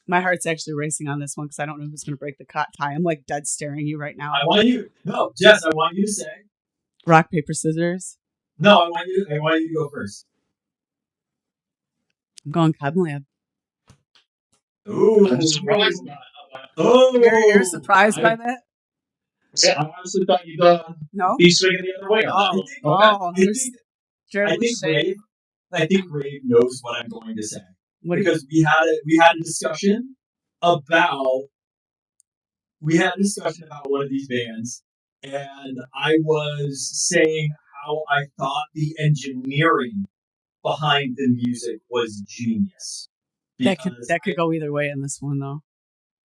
My heart's actually racing on this one because I don't know who's gonna break the tie. I'm like dead staring you right now. Jess, I want you to say. Rock, paper, scissors. No, I want you to go first. I'm going ChemLab. Ooh, you're surprised by that? Yeah, I honestly thought you'd be swinging the other way on that. I think Rave knows what I'm going to say because we had a discussion about one of these bands. And I was saying how I thought the engineering behind the music was genius. That could go either way in this one, though.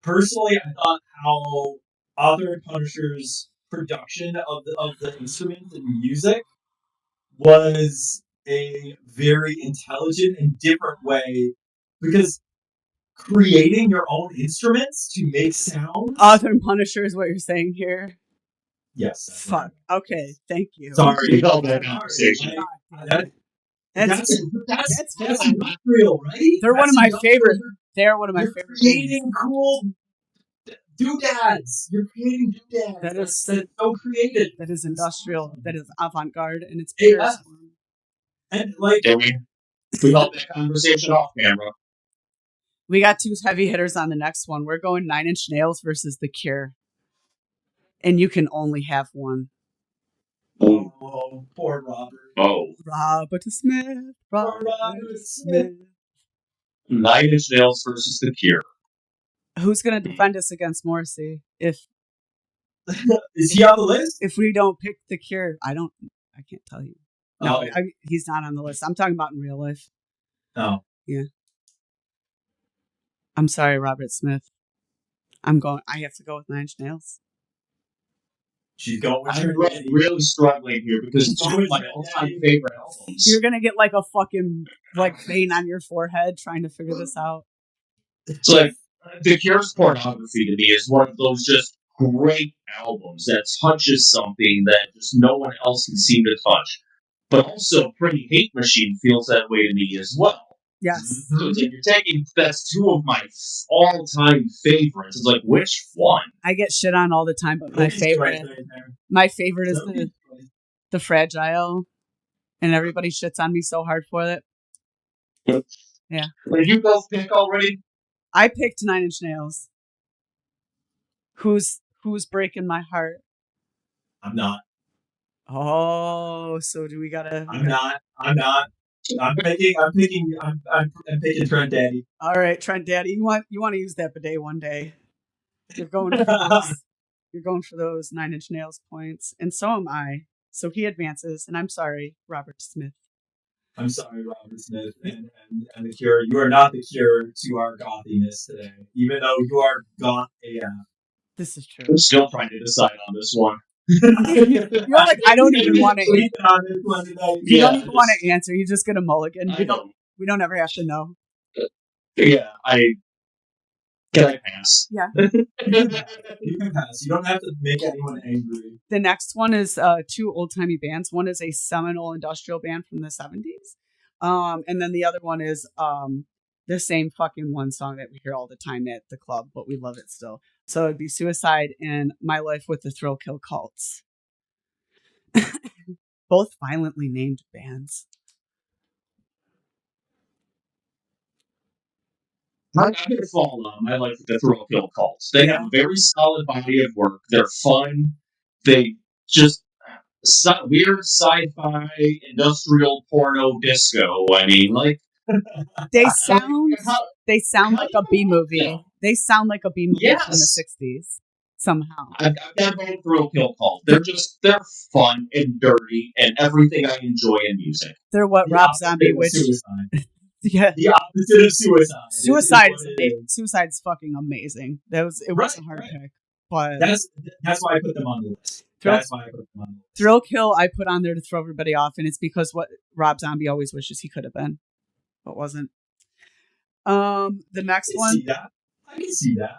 Personally, I thought how Author and Punisher's production of the instruments and music was a very intelligent and different way because creating your own instruments to make sounds. Author and Punisher is what you're saying here. Yes. Fuck. Okay. Thank you. Sorry. That conversation. That's not real, right? They're one of my favorite. They're one of my favorite. Creating cool doodads. You're creating doodads. That is so creative. That is industrial. That is avant-garde, and it's pure. And like, we held that conversation off camera. We got two heavy hitters on the next one. We're going 9 Inch Nails versus The Cure. And you can only have one. Oh, poor Robert. Oh. Robert Smith. Robert Smith. 9 Inch Nails versus The Cure. Who's going to defend us against Morrissey if Is he on the list? if we don't pick the Cure? I can't tell you. No, Oh. he's not on the list. I'm talking about in real life. Oh. Yeah. I'm sorry, Robert Smith. I have to go with Nine Inch Nails. She's going with I'm really struggling here because it's two of my all-time favorite albums. You're going to get like a fucking vein on your forehead trying to figure this out. It's like, The Cure's Pornography to me is one of those just great albums that touches something that just no one else can seem to touch. But also, Pretty Hate Machine feels that way to me as well. Yes. So it's like you're taking, that's two of my all-time favorites. It's like, which one? I get shit on all the time, but my favorite is the Fragile, and everybody shits on me so hard for it. Yeah. Did you both pick already? I picked Nine Inch Nails. Who's breaking my heart? I'm not. Oh, so do we gotta? I'm not. I'm picking Trent Daddy. All right, Trent Daddy, you want to use that bidet one day? You're going for those. You're going for those 9 Inch Nails points, and so am I. So he advances, and I'm sorry, Robert Smith. I'm sorry, Robert Smith, and the Cure. You are not the cure to our gothiness today, even though you are goth AF. This is true. I'm still trying to decide on this one. You're like, I don't even want to. You don't even want to answer. You just get a mulligan. We don't ever have to know. Yeah, Can I pass? Yeah. You can pass. You don't have to make anyone angry. The next one is two old-timey bands. One is a seminal industrial band from the 70s. And then the other one is the same fucking one song that we hear all the time at the club, but we love it still. So it'd be Suicide and My Life with the Thrill Kill Cults. Both violently named bands. I'm going to fall on My Life with the Thrill Kill Cults. They have a very solid body of work. They're fun. They just weird sci-fi industrial porno disco. I mean, like they sound like a B movie. They sound like a B movie from the 60s somehow. I've got both Thrill Kill Cults. They're fun and dirty and everything I enjoy in music. They're what Rob Zombie wishes. Yeah, the opposite of Suicide. Suicide's fucking amazing. It was a hard pick, but that's why I put them on the list. Thrill Kill I put on there to throw everybody off, and it's because what Rob Zombie always wishes he could have been, but wasn't. The next one, I can see that.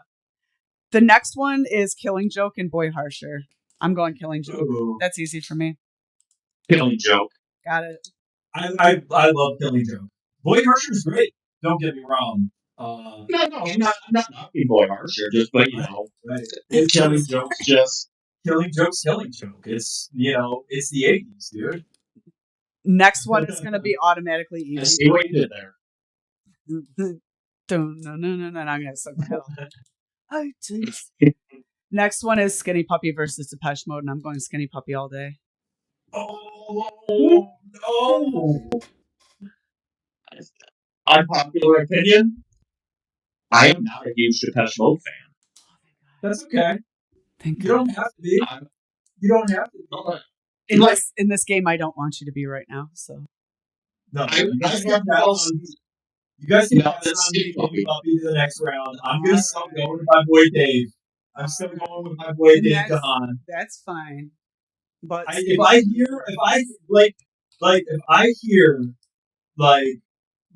The next one is Killing Joke and Boy Harsher. I'm going Killing Joke. Ooh. That's easy for me. Killing Joke. Got it. I love Killing Joke. Boy Harsher's great. Don't get me wrong. No, I'm not knocking Boy Harsher. But Killing Joke's Killing Joke. It's it's the 80s, dude. Next one is going to be automatically easy. I see what you did there. No. I'm going to suck my head off. Next one is Skinny Puppy versus Depeche Mode, and I'm going Skinny Puppy all day. Oh no! Unpopular opinion, I am not a huge Depeche Mode fan. That's okay. Thank you. Don't have to be. You don't have to be. In this game, I don't want you to be right now. So no, you guys can pass on Skinny Puppy to the next round. I'm gonna still going with my boy Dave. I'm still going with my boy Dave Gahan. That's fine. But if I hear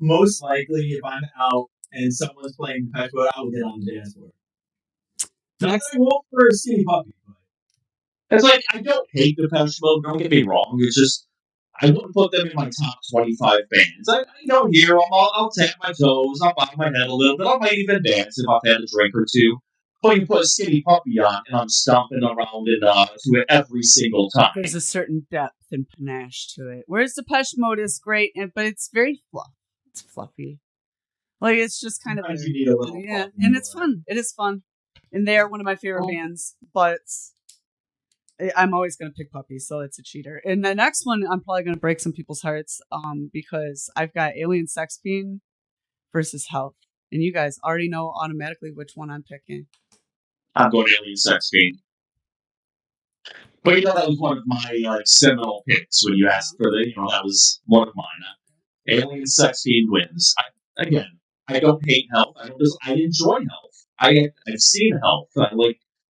most likely if I'm out and someone's playing Depeche Mode, I will get on the dance floor. Next, I won't for a Skinny Puppy. It's like I don't hate Depeche Mode. Don't get me wrong. It's just I wouldn't put them in my top 25 bands. I hear them. I'll tap my toes. I'll bob my head a little bit. I might even dance if I've had a drink or two. But you put a Skinny Puppy on, and I'm stomping around to it every single time. There's a certain depth and panache to it. Whereas Depeche Mode is great, but it's very fluffy. It's fluffy. Like, it's just kind of... You need a little and it's fun. It is fun. And they're one of my favorite bands, but I'm always going to pick Puppy, so it's a cheater. And the next one, I'm probably going to break some people's hearts because I've got Alien Sex Fiend versus Health. And you guys already know automatically which one I'm picking. I'm going Alien Sex Fiend. But that was one of my seminal picks when you asked for that was one of mine. Alien Sex Fiend wins. I don't hate health. I enjoy health. I've seen health. I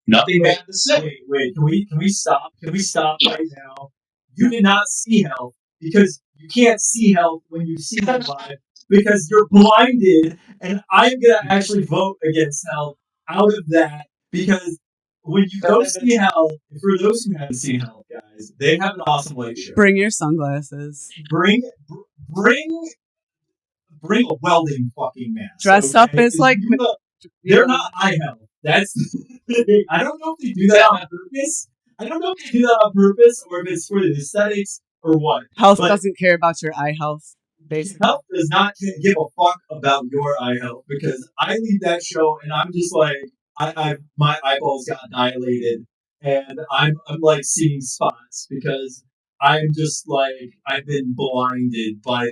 nothing bad to say. Wait. Can we stop? Can we stop right now? You did not see health because you can't see health when you see health live because you're blinded. And I'm gonna actually vote against health out of that because when you go see health, for those who haven't seen health, guys, they have an awesome light show. Bring your sunglasses. Bring a welding fucking mask. Dress up as they're not eye health. That's I don't know if they do that on purpose. I don't know if they do that on purpose or if it's for the aesthetics or what. Health doesn't care about your eye health. Basically. Health does not give a fuck about your eye health because I leave that show and I'm just like my eyeballs got dilated and I'm like seeing spots because I'm just like I've been blinded by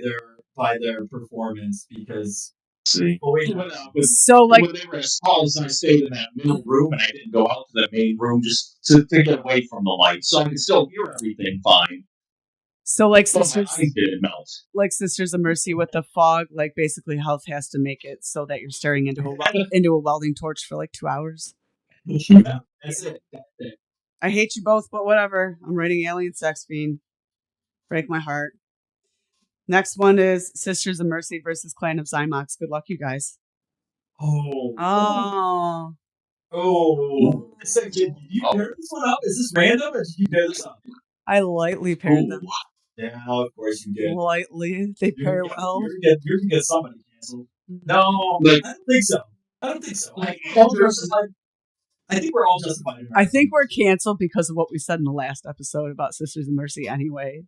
their performance because. See. So when they were as tall as I stayed in that middle room and I didn't go out to the main room just to get away from the light, so I could still hear everything fine. So my eyes didn't melt. Like Sisters of Mercy with the fog, basically health has to make it so that you're staring into a welding torch for 2 hours. Yeah, that's it. I hate you both, but whatever. I'm writing Alien Sex Fiend. Break my heart. Next one is Sisters of Mercy versus Clan of Zymox. Good luck, you guys. Oh. So, did you pair this one up? Is this random or did you pair this up? I lightly paired them. Yeah, of course you did. Lightly. They pair well. You're going to get somebody canceled. No, I don't think so. I think we're all justified. I think we're canceled because of what we said in the last episode about Sisters of Mercy anyway.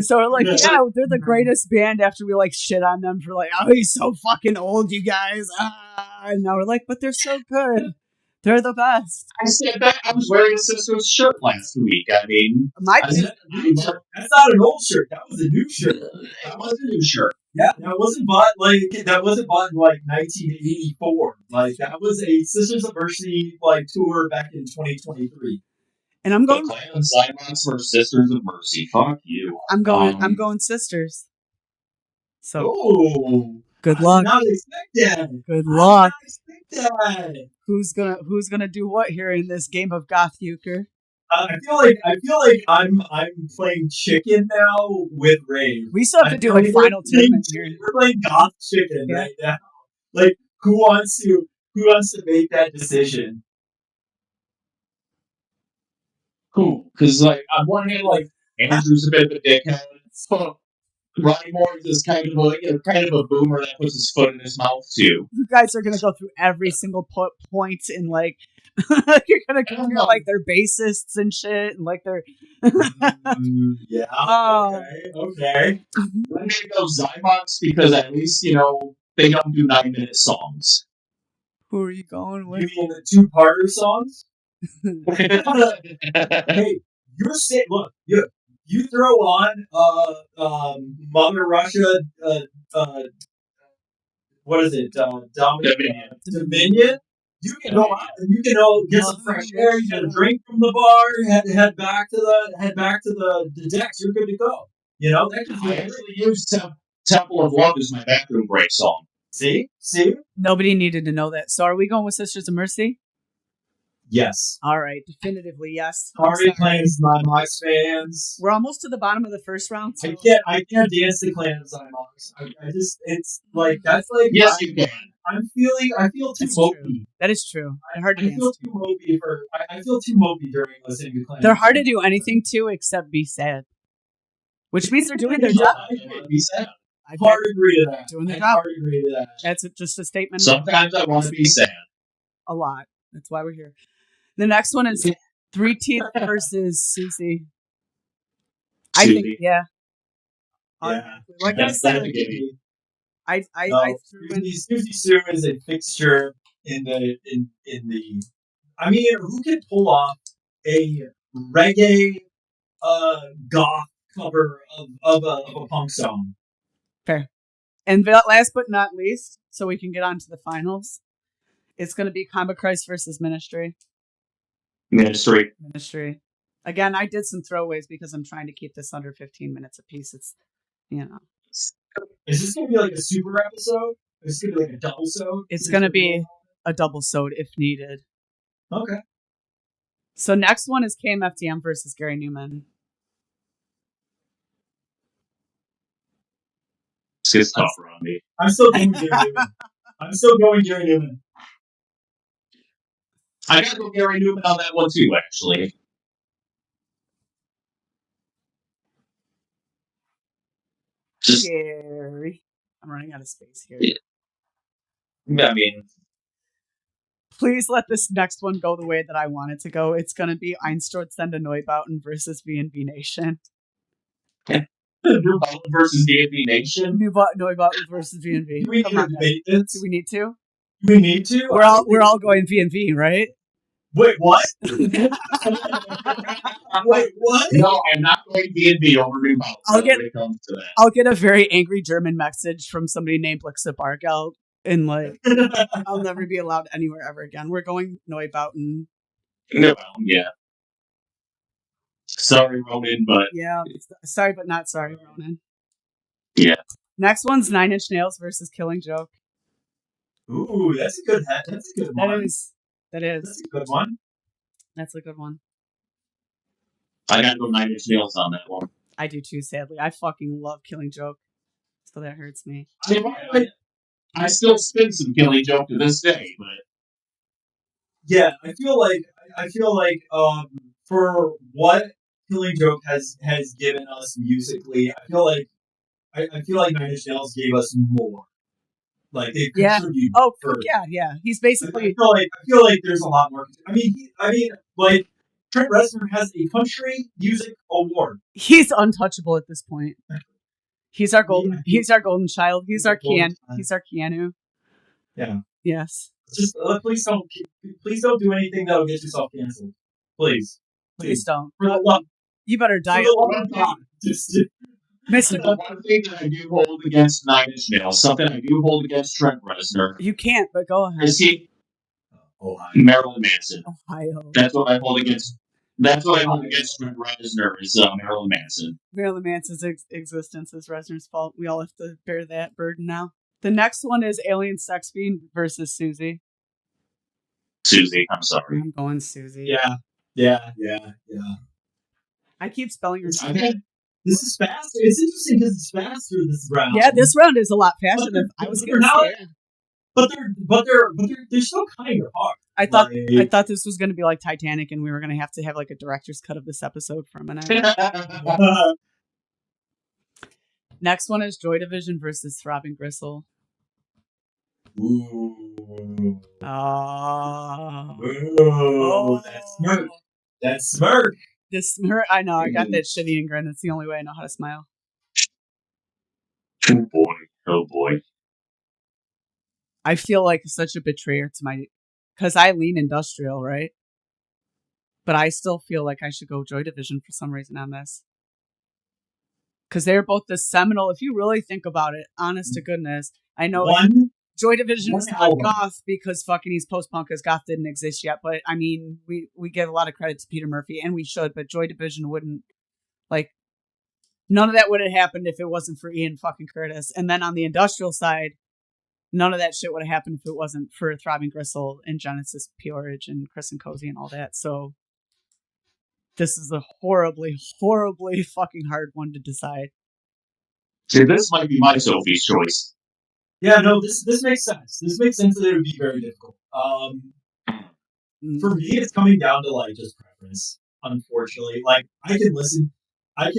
So we're like, yeah, they're the greatest band after we shit on them for oh, he's so fucking old, you guys. And now we're like, but they're so good. They're the best. I said that. I was wearing a Sisters shirt last week. I mean, that's not an old shirt. That was a new shirt. That was a new shirt. Yeah, that wasn't bought in 1984. That was a Sisters of Mercy tour back in 2023. And I'm going Clan of Zymox versus Sisters of Mercy. Fuck you. I'm going Sisters. So good I luck. did not expect that. Good luck. I did not expect that. Who's gonna do what here in this game of Goth Euchre? I feel like I'm playing chicken now with Ray. We still have to do final tournament here. We're playing Goth Chicken right now. Who wants to make that decision? Cool. Because on one hand, Andrew's a bit of a dickhead. Ronnie Moore is just kind of a boomer that puts his foot in his mouth too. You guys are gonna go through every single point in you're gonna go through their bassists and shit and their yeah. Okay. I'm gonna go Zymox because at least they don't do 9-minute songs. Who are you going with? You mean the 2-parter songs? Hey, you're saying, look, you throw on Mother Russia, what is it? Dominion. You can go out and you can get some fresh air. You get a drink from the bar. Head back to the decks. You're good to go. I actually use Temple of Love as my bathroom break song. See. Nobody needed to know that. So, are we going with Sisters of Mercy? Yes. All right, definitively yes. Sorry, Clan of Zymox fans. We're almost to the bottom of the first round. So. I can't dance the Clan of Zymox. Yes, you can. I feel too mopey. That is true. They're hard to dance. I feel too mopey during listening to Clan. They're hard to do anything to except be sad, which means they're doing their job. Be sad. I hard agree to that. Doing their job. Hard agree to that. That's just a statement. Sometimes I want to be sad. A lot. That's why we're here. The next one is 3 Teeth versus Susie. I think, yeah. Like I said, I threw in Susie Sue is a fixture in the. I mean, who can pull off a reggae goth cover of a punk song? Fair. And last but not least, so we can get on to the finals. It's going to be Combat Christ versus Ministry. Ministry. Again, I did some throwaways because I'm trying to keep this under 15 minutes apiece. It's, Is this going to be like a super episode? Is this going to be like a double-sode? It's going to be a double-sode if needed. Okay. So next one is KMFDM versus Gary Newman. It's tougher on me. I'm still going Gary Newman. I gotta go Gary Newman on that one too, actually. Gary. I'm running out of space here. Yeah. I mean, please let this next one go the way that I want it to go. It's going to be Einsturzende Neubauten versus V&V Nation. Neubauten versus V&V Nation? Neubauten versus V&V. Do we need to debate this? Do we need to? We need to? We're all going V&V, right? Wait, what? Wait, what? No, I'm not going V&V over Neubauten when it comes to that. I'll get a very angry German message from somebody named Blixa Bargeld. And like, I'll never be allowed anywhere ever again. We're going Neubauten. Neubauten, yeah. Sorry, Ronan, but... Yeah, sorry, but not sorry, Ronan. Yeah. Next one's 9 Inch Nails versus Killing Joke. Ooh, that's a good one. That is. That's a good one. That's a good one. I gotta go 9 Inch Nails on that one. I do too, sadly. I fucking love Killing Joke. So that hurts me. I still spin some Killing Joke to this day, but... Yeah, I feel like for what Killing Joke has given us musically, I feel like 9 Inch Nails gave us more. Like they contribute. Oh, yeah. He's basically. I feel like there's a lot more. I mean, like Trent Reznor has a country music award. He's untouchable at this point. He's our golden. He's our golden child. He's our Keanu. Yeah. Yes. Just please don't do anything that'll get yourself canceled. Please don't. For the love. You better die. Mr. The one thing that I do hold against 9 Inch Nails, something I do hold against Trent Reznor. You can't, but go ahead. Is he Marilyn Manson? Ohio. That's what I hold against. That's what I hold against Trent Reznor is Marilyn Manson. Marilyn Manson's existence is Reznor's fault. We all have to bear that burden now. The next one is Alien Sex Fiend versus Susie. Susie, I'm sorry. I'm going Susie. Yeah. I keep spelling her name. This is faster. It's interesting because it's faster this round. Yeah, this round is a lot faster than I was getting scared. But they're still kind of hard. I thought this was going to be like Titanic, and we were going to have like a director's cut of this episode for a minute. Next one is Joy Division versus Throbbing Gristle. Ooh. Oh, that smirk. This smirk. I know. I got that shit-eating grin. It's the only way I know how to smile. Oh boy. I feel like such a betrayer to because I lean industrial, right? But I still feel like I should go Joy Division for some reason on this. Because they're both the seminal, if you really think about it, honest to goodness. I know Joy Division is not goth because fucking he's post-punk because goth didn't exist yet. But I mean, we give a lot of credit to Peter Murphy, and we should, but Joy Division wouldn't, like, none of that would have happened if it wasn't for Ian fucking Curtis. And then on the industrial side, none of that shit would have happened if it wasn't for Throbbing Gristle and Genesis Peorage and Chris and Cozy and all that. So this is a horribly, horribly fucking hard one to decide. See, this might be my Sophie's choice. Yeah, no, this makes sense. This makes sense that it would be very difficult. For me, it's coming down to like just preference. Unfortunately, like I can listen. I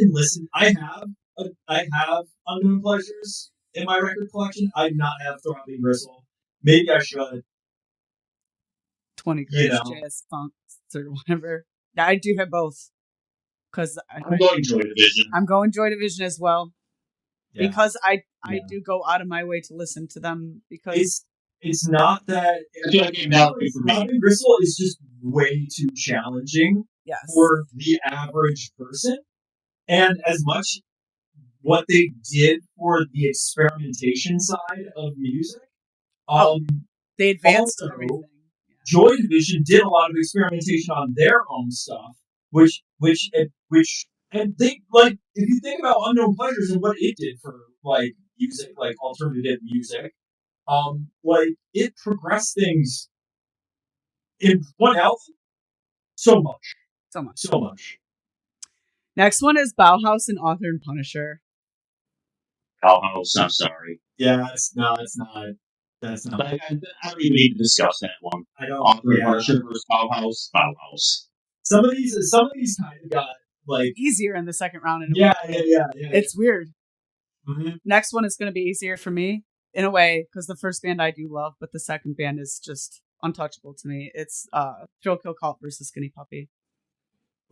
have Unknown Pleasures in my record collection. I do not have Throbbing Gristle. Maybe I should. 20 Grades, jazz, funk, or whatever. I do have both. Because I'm going Joy Division. I'm going Joy Division as well. Yeah. Because I do go out of my way to listen to them because it's not that Throbbing Gristle is just way too challenging for the average person. And as much what they did for the experimentation side of music, They advanced also, everything. Joy Division did a lot of experimentation on their own stuff, which and they like if you think about Unknown Pleasures and what it did for like music, like alternative music, like it progressed things in one album so much. Next one is Bauhaus and Author and Punisher. Bauhaus, I'm sorry. Yeah, it's not. That's not. I don't even need to discuss that one. I don't. Author and Punisher versus Bauhaus. Some of these kind of got like easier in the second round. Yeah. It's weird. Mm-hmm. Next one is going to be easier for me in a way because the first band I do love, but the second band is just untouchable to me. It's Thrill Kill Cult versus Skinny Puppy.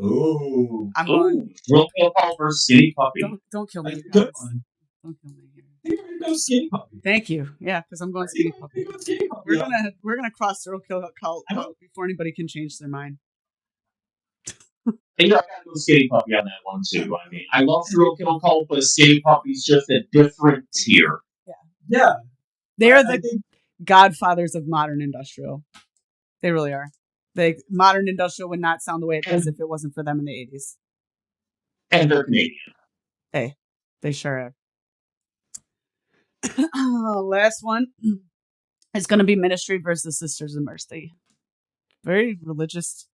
Ooh, I'm going Thrill Kill Cult versus Skinny Puppy. Don't kill me. Good one. Don't kill me here. You're gonna go Skinny Puppy. Thank you. Yeah, because I'm going Skinny Puppy. We're gonna cross Thrill Kill Cult before anybody can change their mind. I gotta go Skinny Puppy on that one too. I mean, I love Thrill Kill Cult, but Skinny Puppy's just a different tier. Yeah. They are the godfathers of modern industrial. They really are. Modern industrial would not sound the way it does if it wasn't for them in the 80s. And they're Canadian. Hey, they sure are. Last one is going to be Ministry versus Sisters of Mercy. Very religious.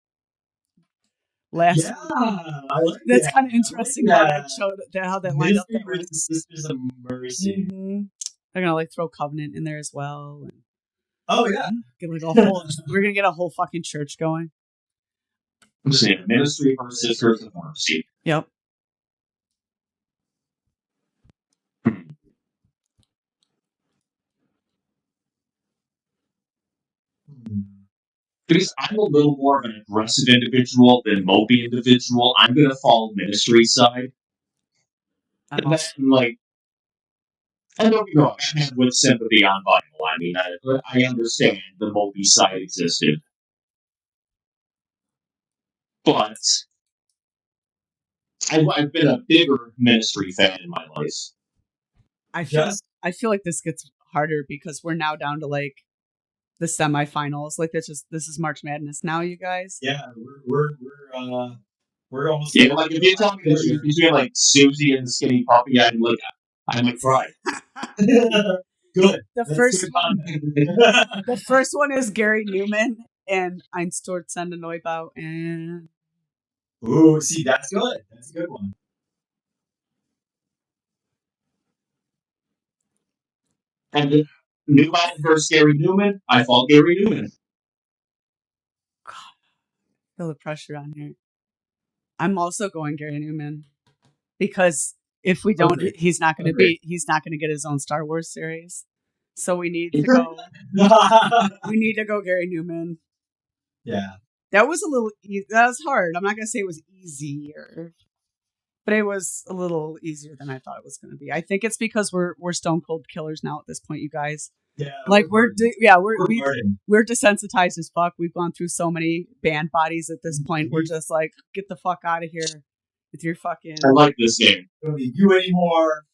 Last one. I like That's kind of interesting how that showed how that lined up. Ministry versus Sisters of Mercy. Mm-hmm. They're gonna throw Covenant in there as well. And oh yeah, we're gonna get a whole fucking church going. I'm saying Ministry versus Sisters of Mercy. Yep. Because I'm a little more of an aggressive individual than mopey individual, I'm gonna fall Ministry side. And then, and don't get me wrong, I have with sympathy on vinyl. I mean, I understand the mopey side existed. But I've been a bigger Ministry fan in my life. I feel like this gets harder because we're now down to the semifinals. This is March Madness now, you guys. Yeah, we're almost. Yeah, if you tell me this between Susie and the Skinny Puppy, I might cry. Good. The first one is Gary Newman and Einstürzende Neubau and. Ooh, see, that's good. That's a good one. And Newman versus Gary Newman, I fall Gary Newman. God, feel the pressure on here. I'm also going Gary Newman because if we don't, he's not going to get his own Star Wars series. So we need to go. We need to go Gary Newman. Yeah, that was that was hard. I'm not going to say it was easier, but it was a little easier than I thought it was going to be. I think it's because we're stone cold killers now at this point, you guys. Yeah, we're desensitized as fuck. We've gone through so many band bodies at this point. We're just get the fuck out of here with your fucking. I like this game. Don't need you anymore.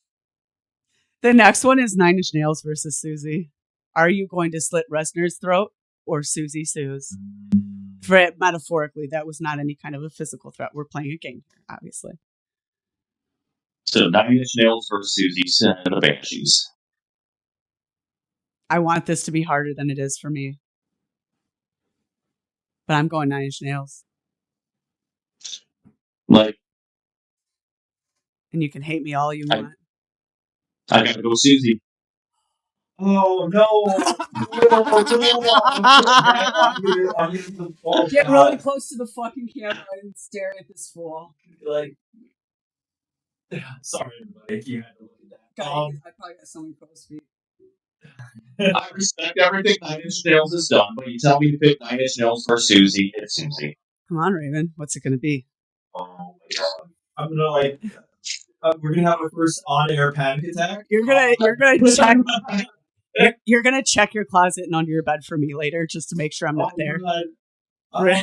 The next one is 9 Inch Nails versus Susie. Are you going to slit Resner's throat or Susie Sue's? Metaphorically, that was not any kind of a physical threat. We're playing a game here, obviously. So 9 Inch Nails versus Susie and the Banshees. I want this to be harder than it is for me. But I'm going 9 Inch Nails. And you can hate me all you want. I gotta go Susie. Oh no! Get really close to the fucking camera and stare at this fool. Sorry, everybody. You had to look at that. I probably got so many crow's feet. I respect everything 9 Inch Nails has done, but you tell me to pick 9 Inch Nails for Susie, it's Susie. Come on, Raven. What's it going to be? Oh my god. I'm gonna we're gonna have our first on-air panic attack. You're gonna check. You're gonna check your closet and under your bed for me later, just to make sure I'm not there. I'm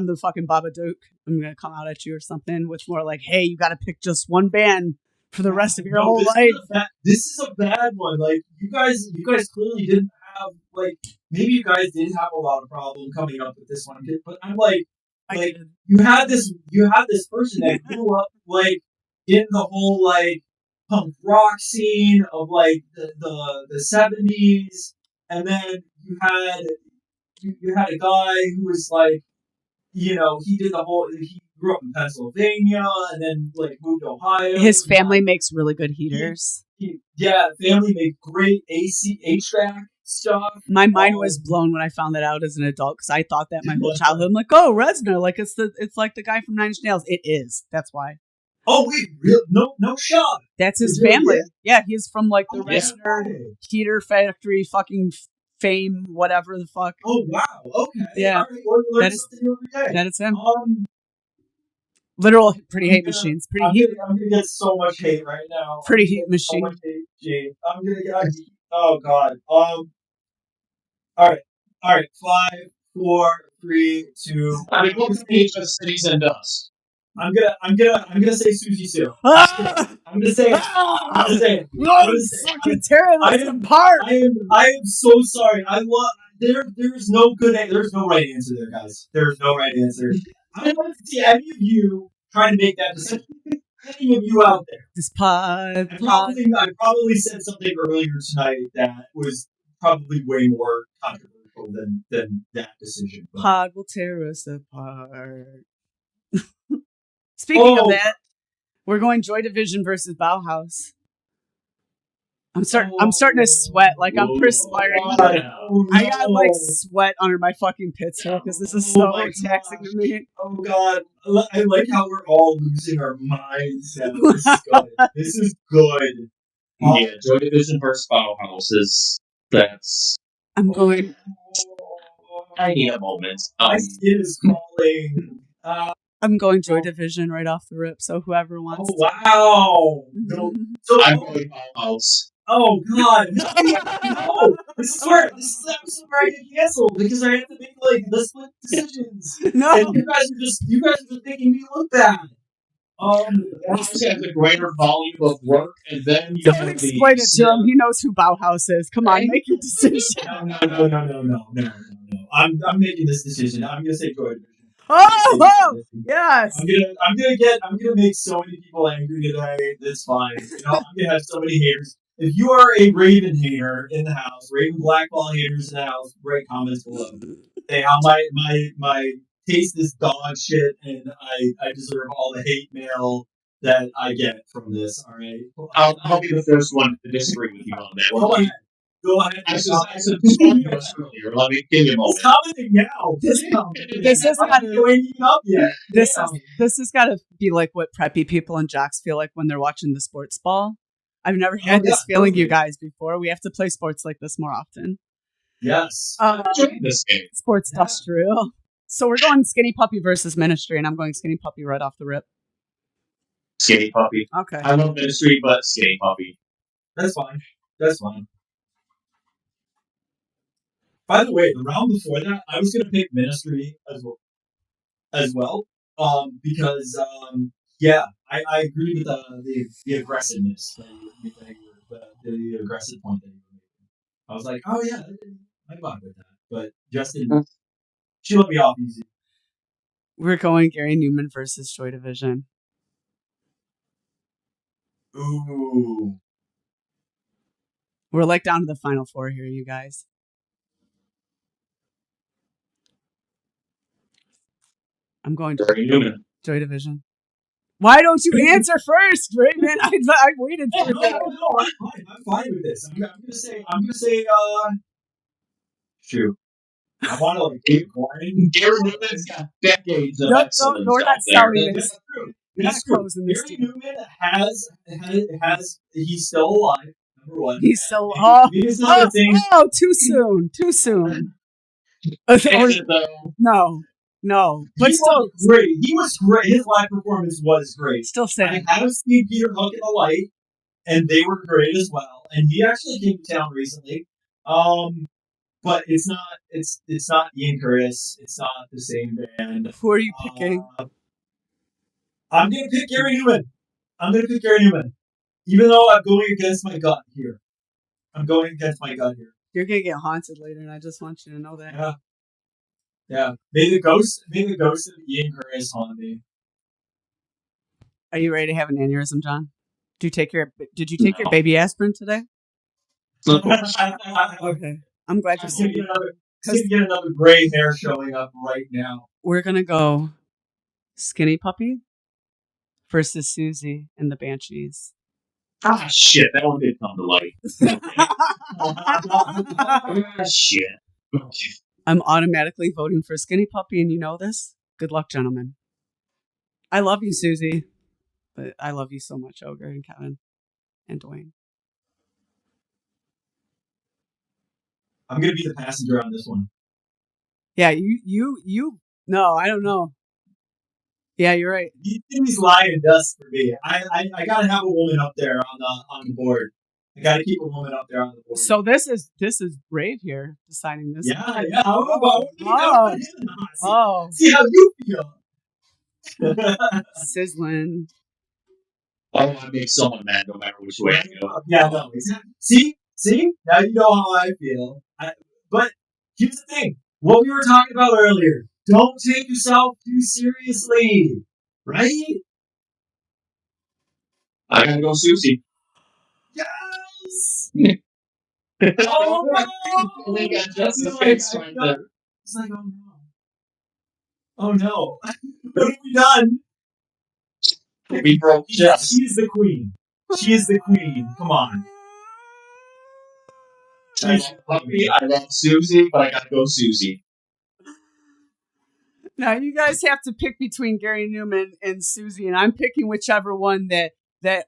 the fucking Babadook. I'm gonna come out at you or something with more hey, you gotta pick just one band for the rest of your whole life. This is a bad one. You guys clearly didn't have like maybe you guys did have a lot of problem coming up with this one, but I'm like you had this person that grew up like in the whole like punk rock scene of like the 70s, and then you had a guy who was like, you know, he grew up in Pennsylvania and then like moved to Ohio. His family makes really good heaters. Family make great HVAC stuff. My mind was blown when I found that out as an adult because I thought that my whole childhood. I'm like, oh, Reznor, like it's like the guy from Nine Inch Nails. It is. That's why. Oh wait, real? No shot. That's his family. Yeah, he's from like the Reznor heater factory, fucking fame, whatever the fuck. Oh wow. Okay. Yeah, all right. that is him. Literal pretty hate machines. I'm gonna get so much hate right now. Pretty heat machine. So much hate, I'm gonna get. Oh god. All right. 5, 4, 3, 2. I mean, what's the age of Cities and Dust? I'm gonna say Susie Sue. I'm gonna say it. Fucking tearing us apart. I am so sorry. There's no right answer there, guys. There's no right answer. I don't want to see any of you trying to make that decision. Any of you out there. This pod. I probably said something earlier tonight that was probably way more controversial than that decision. But. Pod will tear us apart. Speaking of that, we're going Joy Division versus Bauhaus. I'm starting to sweat, like I'm perspiring. I got like sweat under my fucking pits here because this is so taxing to me. Oh god, I like how we're all losing our minds. This is good. Yeah, Joy Division versus Bauhaus that's. I'm going. I need a moment. My skin is crawling. I'm going Joy Division right off the rip. So whoever wants. Oh wow! No, I'm going Bauhaus. Oh god! No! This is the episode where I get canceled because I have to make like the split decisions. No, and you guys are just making me look bad. Bauhaus has a greater volume of work, and then you don't explain it to him. He knows who Bauhaus is. Come on, make your decision. No. I'm making this decision. I'm gonna say Joy Division. Oh yes. I'm gonna make so many people angry today. That's fine. You know, I'm gonna have so many haters. If you are a Raven hater in the house, Raven Blackball haters in the house, write comments below. Say how my taste is dog shit, and I deserve all the hate mail that I get from this. All right, I'll be the first one to disagree with you on that. Go ahead. I said earlier. Let me give you a moment. He's commenting now. This is not going up yet. This has got to be like what preppy people and jocks feel like when they're watching the sports ball. I've never had this feeling, you guys, before. We have to play sports like this more often. Yes. This game. Sports stuff's real. So we're going Skinny Puppy versus Ministry, and I'm going Skinny Puppy right off the rip. Skinny Puppy. Okay. I love Ministry, but Skinny Puppy. That's fine. By the way, the round before that, I was going to pick Ministry as well, because I agree with the aggressiveness the aggressive point that you were making. I was like, oh yeah, I vibe with that, but Justin, she let me off easy. We're going Gary Newman versus Joy Division. Ooh, we're like down to the final four here, you guys. I'm going to Joy Division. Why don't you answer first, Raymond? I waited for that. No, I'm fine with this. I'm gonna say. Shoot. I want to keep quiet. Gary Newman's got decades of excellence. We're not selling this. We're not closing this. Gary Newman has. He's still alive. Number one. He's still. Too soon. Too soon. No, but he still was great. He was great. His live performance was great. Still saying. I have seen Peter Hook and the Light, and they were great as well. And he actually came to town recently. But it's not Ian Curtis. It's not the same band. Who are you picking? I'm gonna pick Gary Newman. Even though I'm going against my gut here. You're gonna get haunted later, and I just want you to know that. Yeah. Yeah. May the ghost of Ian Curtis haunt me. Are you ready to have an aneurysm, John? Did you take your baby aspirin today? Okay. I'm glad you're going to get another gray hair showing up right now. We're going to go Skinny Puppy versus Susie and the Banshees. Ah, shit. That one did come to light. Shit. I'm automatically voting for Skinny Puppy, and you know this? Good luck, gentlemen. I love you, Susie. But I love you so much, Ogre and Kevin and Dwayne. I'm going to be the passenger on this one. Yeah, you. No, I don't know. Yeah, you're right. He's lying dust for me. I gotta have a woman up there on the board. I gotta keep a woman up there on the board. So this is Brave here deciding this. Yeah. See how you feel. Sizzling. I want to make someone mad no matter which way I go. Yeah, no, exactly. See? Now you know how I feel. But here's the thing. What we were talking about earlier. Don't take yourself too seriously. Right? I gotta go Susie. Yes! Oh, no! They got Justice face right there. It's like, oh no. Oh no. What have we done? We broke Jess. She is the queen. She is the queen. Come on. I love Susie, but I gotta go Susie. Now you guys have to pick between Gary Newman and Susie, and I'm picking whichever one that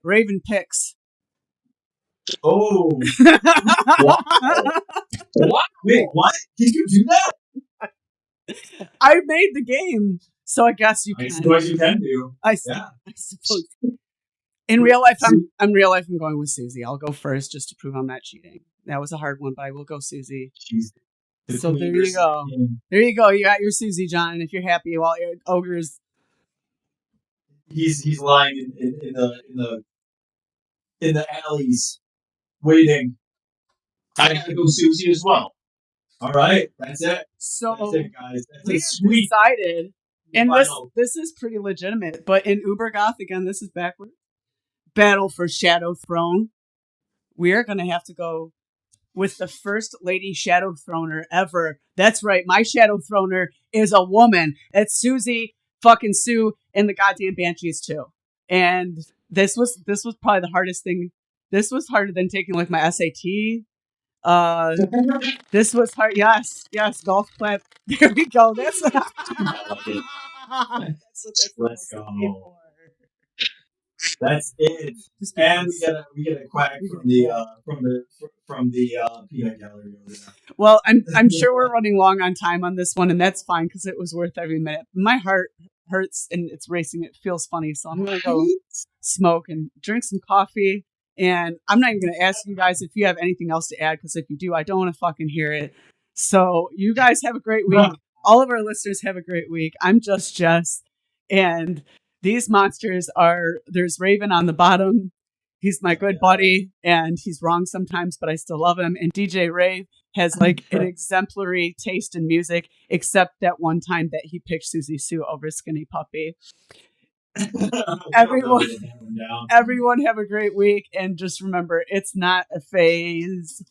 Raven picks. Oh. Wow. What? Wait, what? Did you do that? I made the game, so I guess you can. I suppose you can do. I suppose. In real life, I'm going with Susie. I'll go first just to prove I'm not cheating. That was a hard one, but I will go Susie. So there you go. There you go. You got your Susie, John. If you're happy, while your Ogre's he's lying in the alleys, waiting. I gotta go Susie as well. All right, that's it. So that's it, guys. That's we sweet. Decided, and this is pretty legitimate. But in Ubergoth, again, this is backwards. Battle for Shadowthrone. We are going to have to go with the first lady Shadowthroner ever. That's right, my Shadowthroner is a woman. It's Susie fucking Sue and the goddamn Banshees too. And this was probably the hardest thing. This was harder than taking like my SAT. This was hard. Yes, golf clap. There we go. That's let's go. That's it. And we get a quack from the peanut gallery over there. Well, I'm sure we're running long on time on this one, and that's fine because it was worth every minute. My heart hurts and it's racing. It feels funny, so I'm gonna go smoke and drink some coffee. And I'm not even gonna ask you guys if you have anything else to add, because if you do, I don't want to fucking hear it. So you guys have a great week. All of our listeners have a great week. I'm just Jess, and these monsters are, there's Raven on the bottom. He's my good buddy, and he's wrong sometimes, but I still love him. And DJ Rave has like an exemplary taste in music, except that one time that he picked Susie Sue over Skinny Puppy. Everyone have a great week, and just remember, it's not a phase.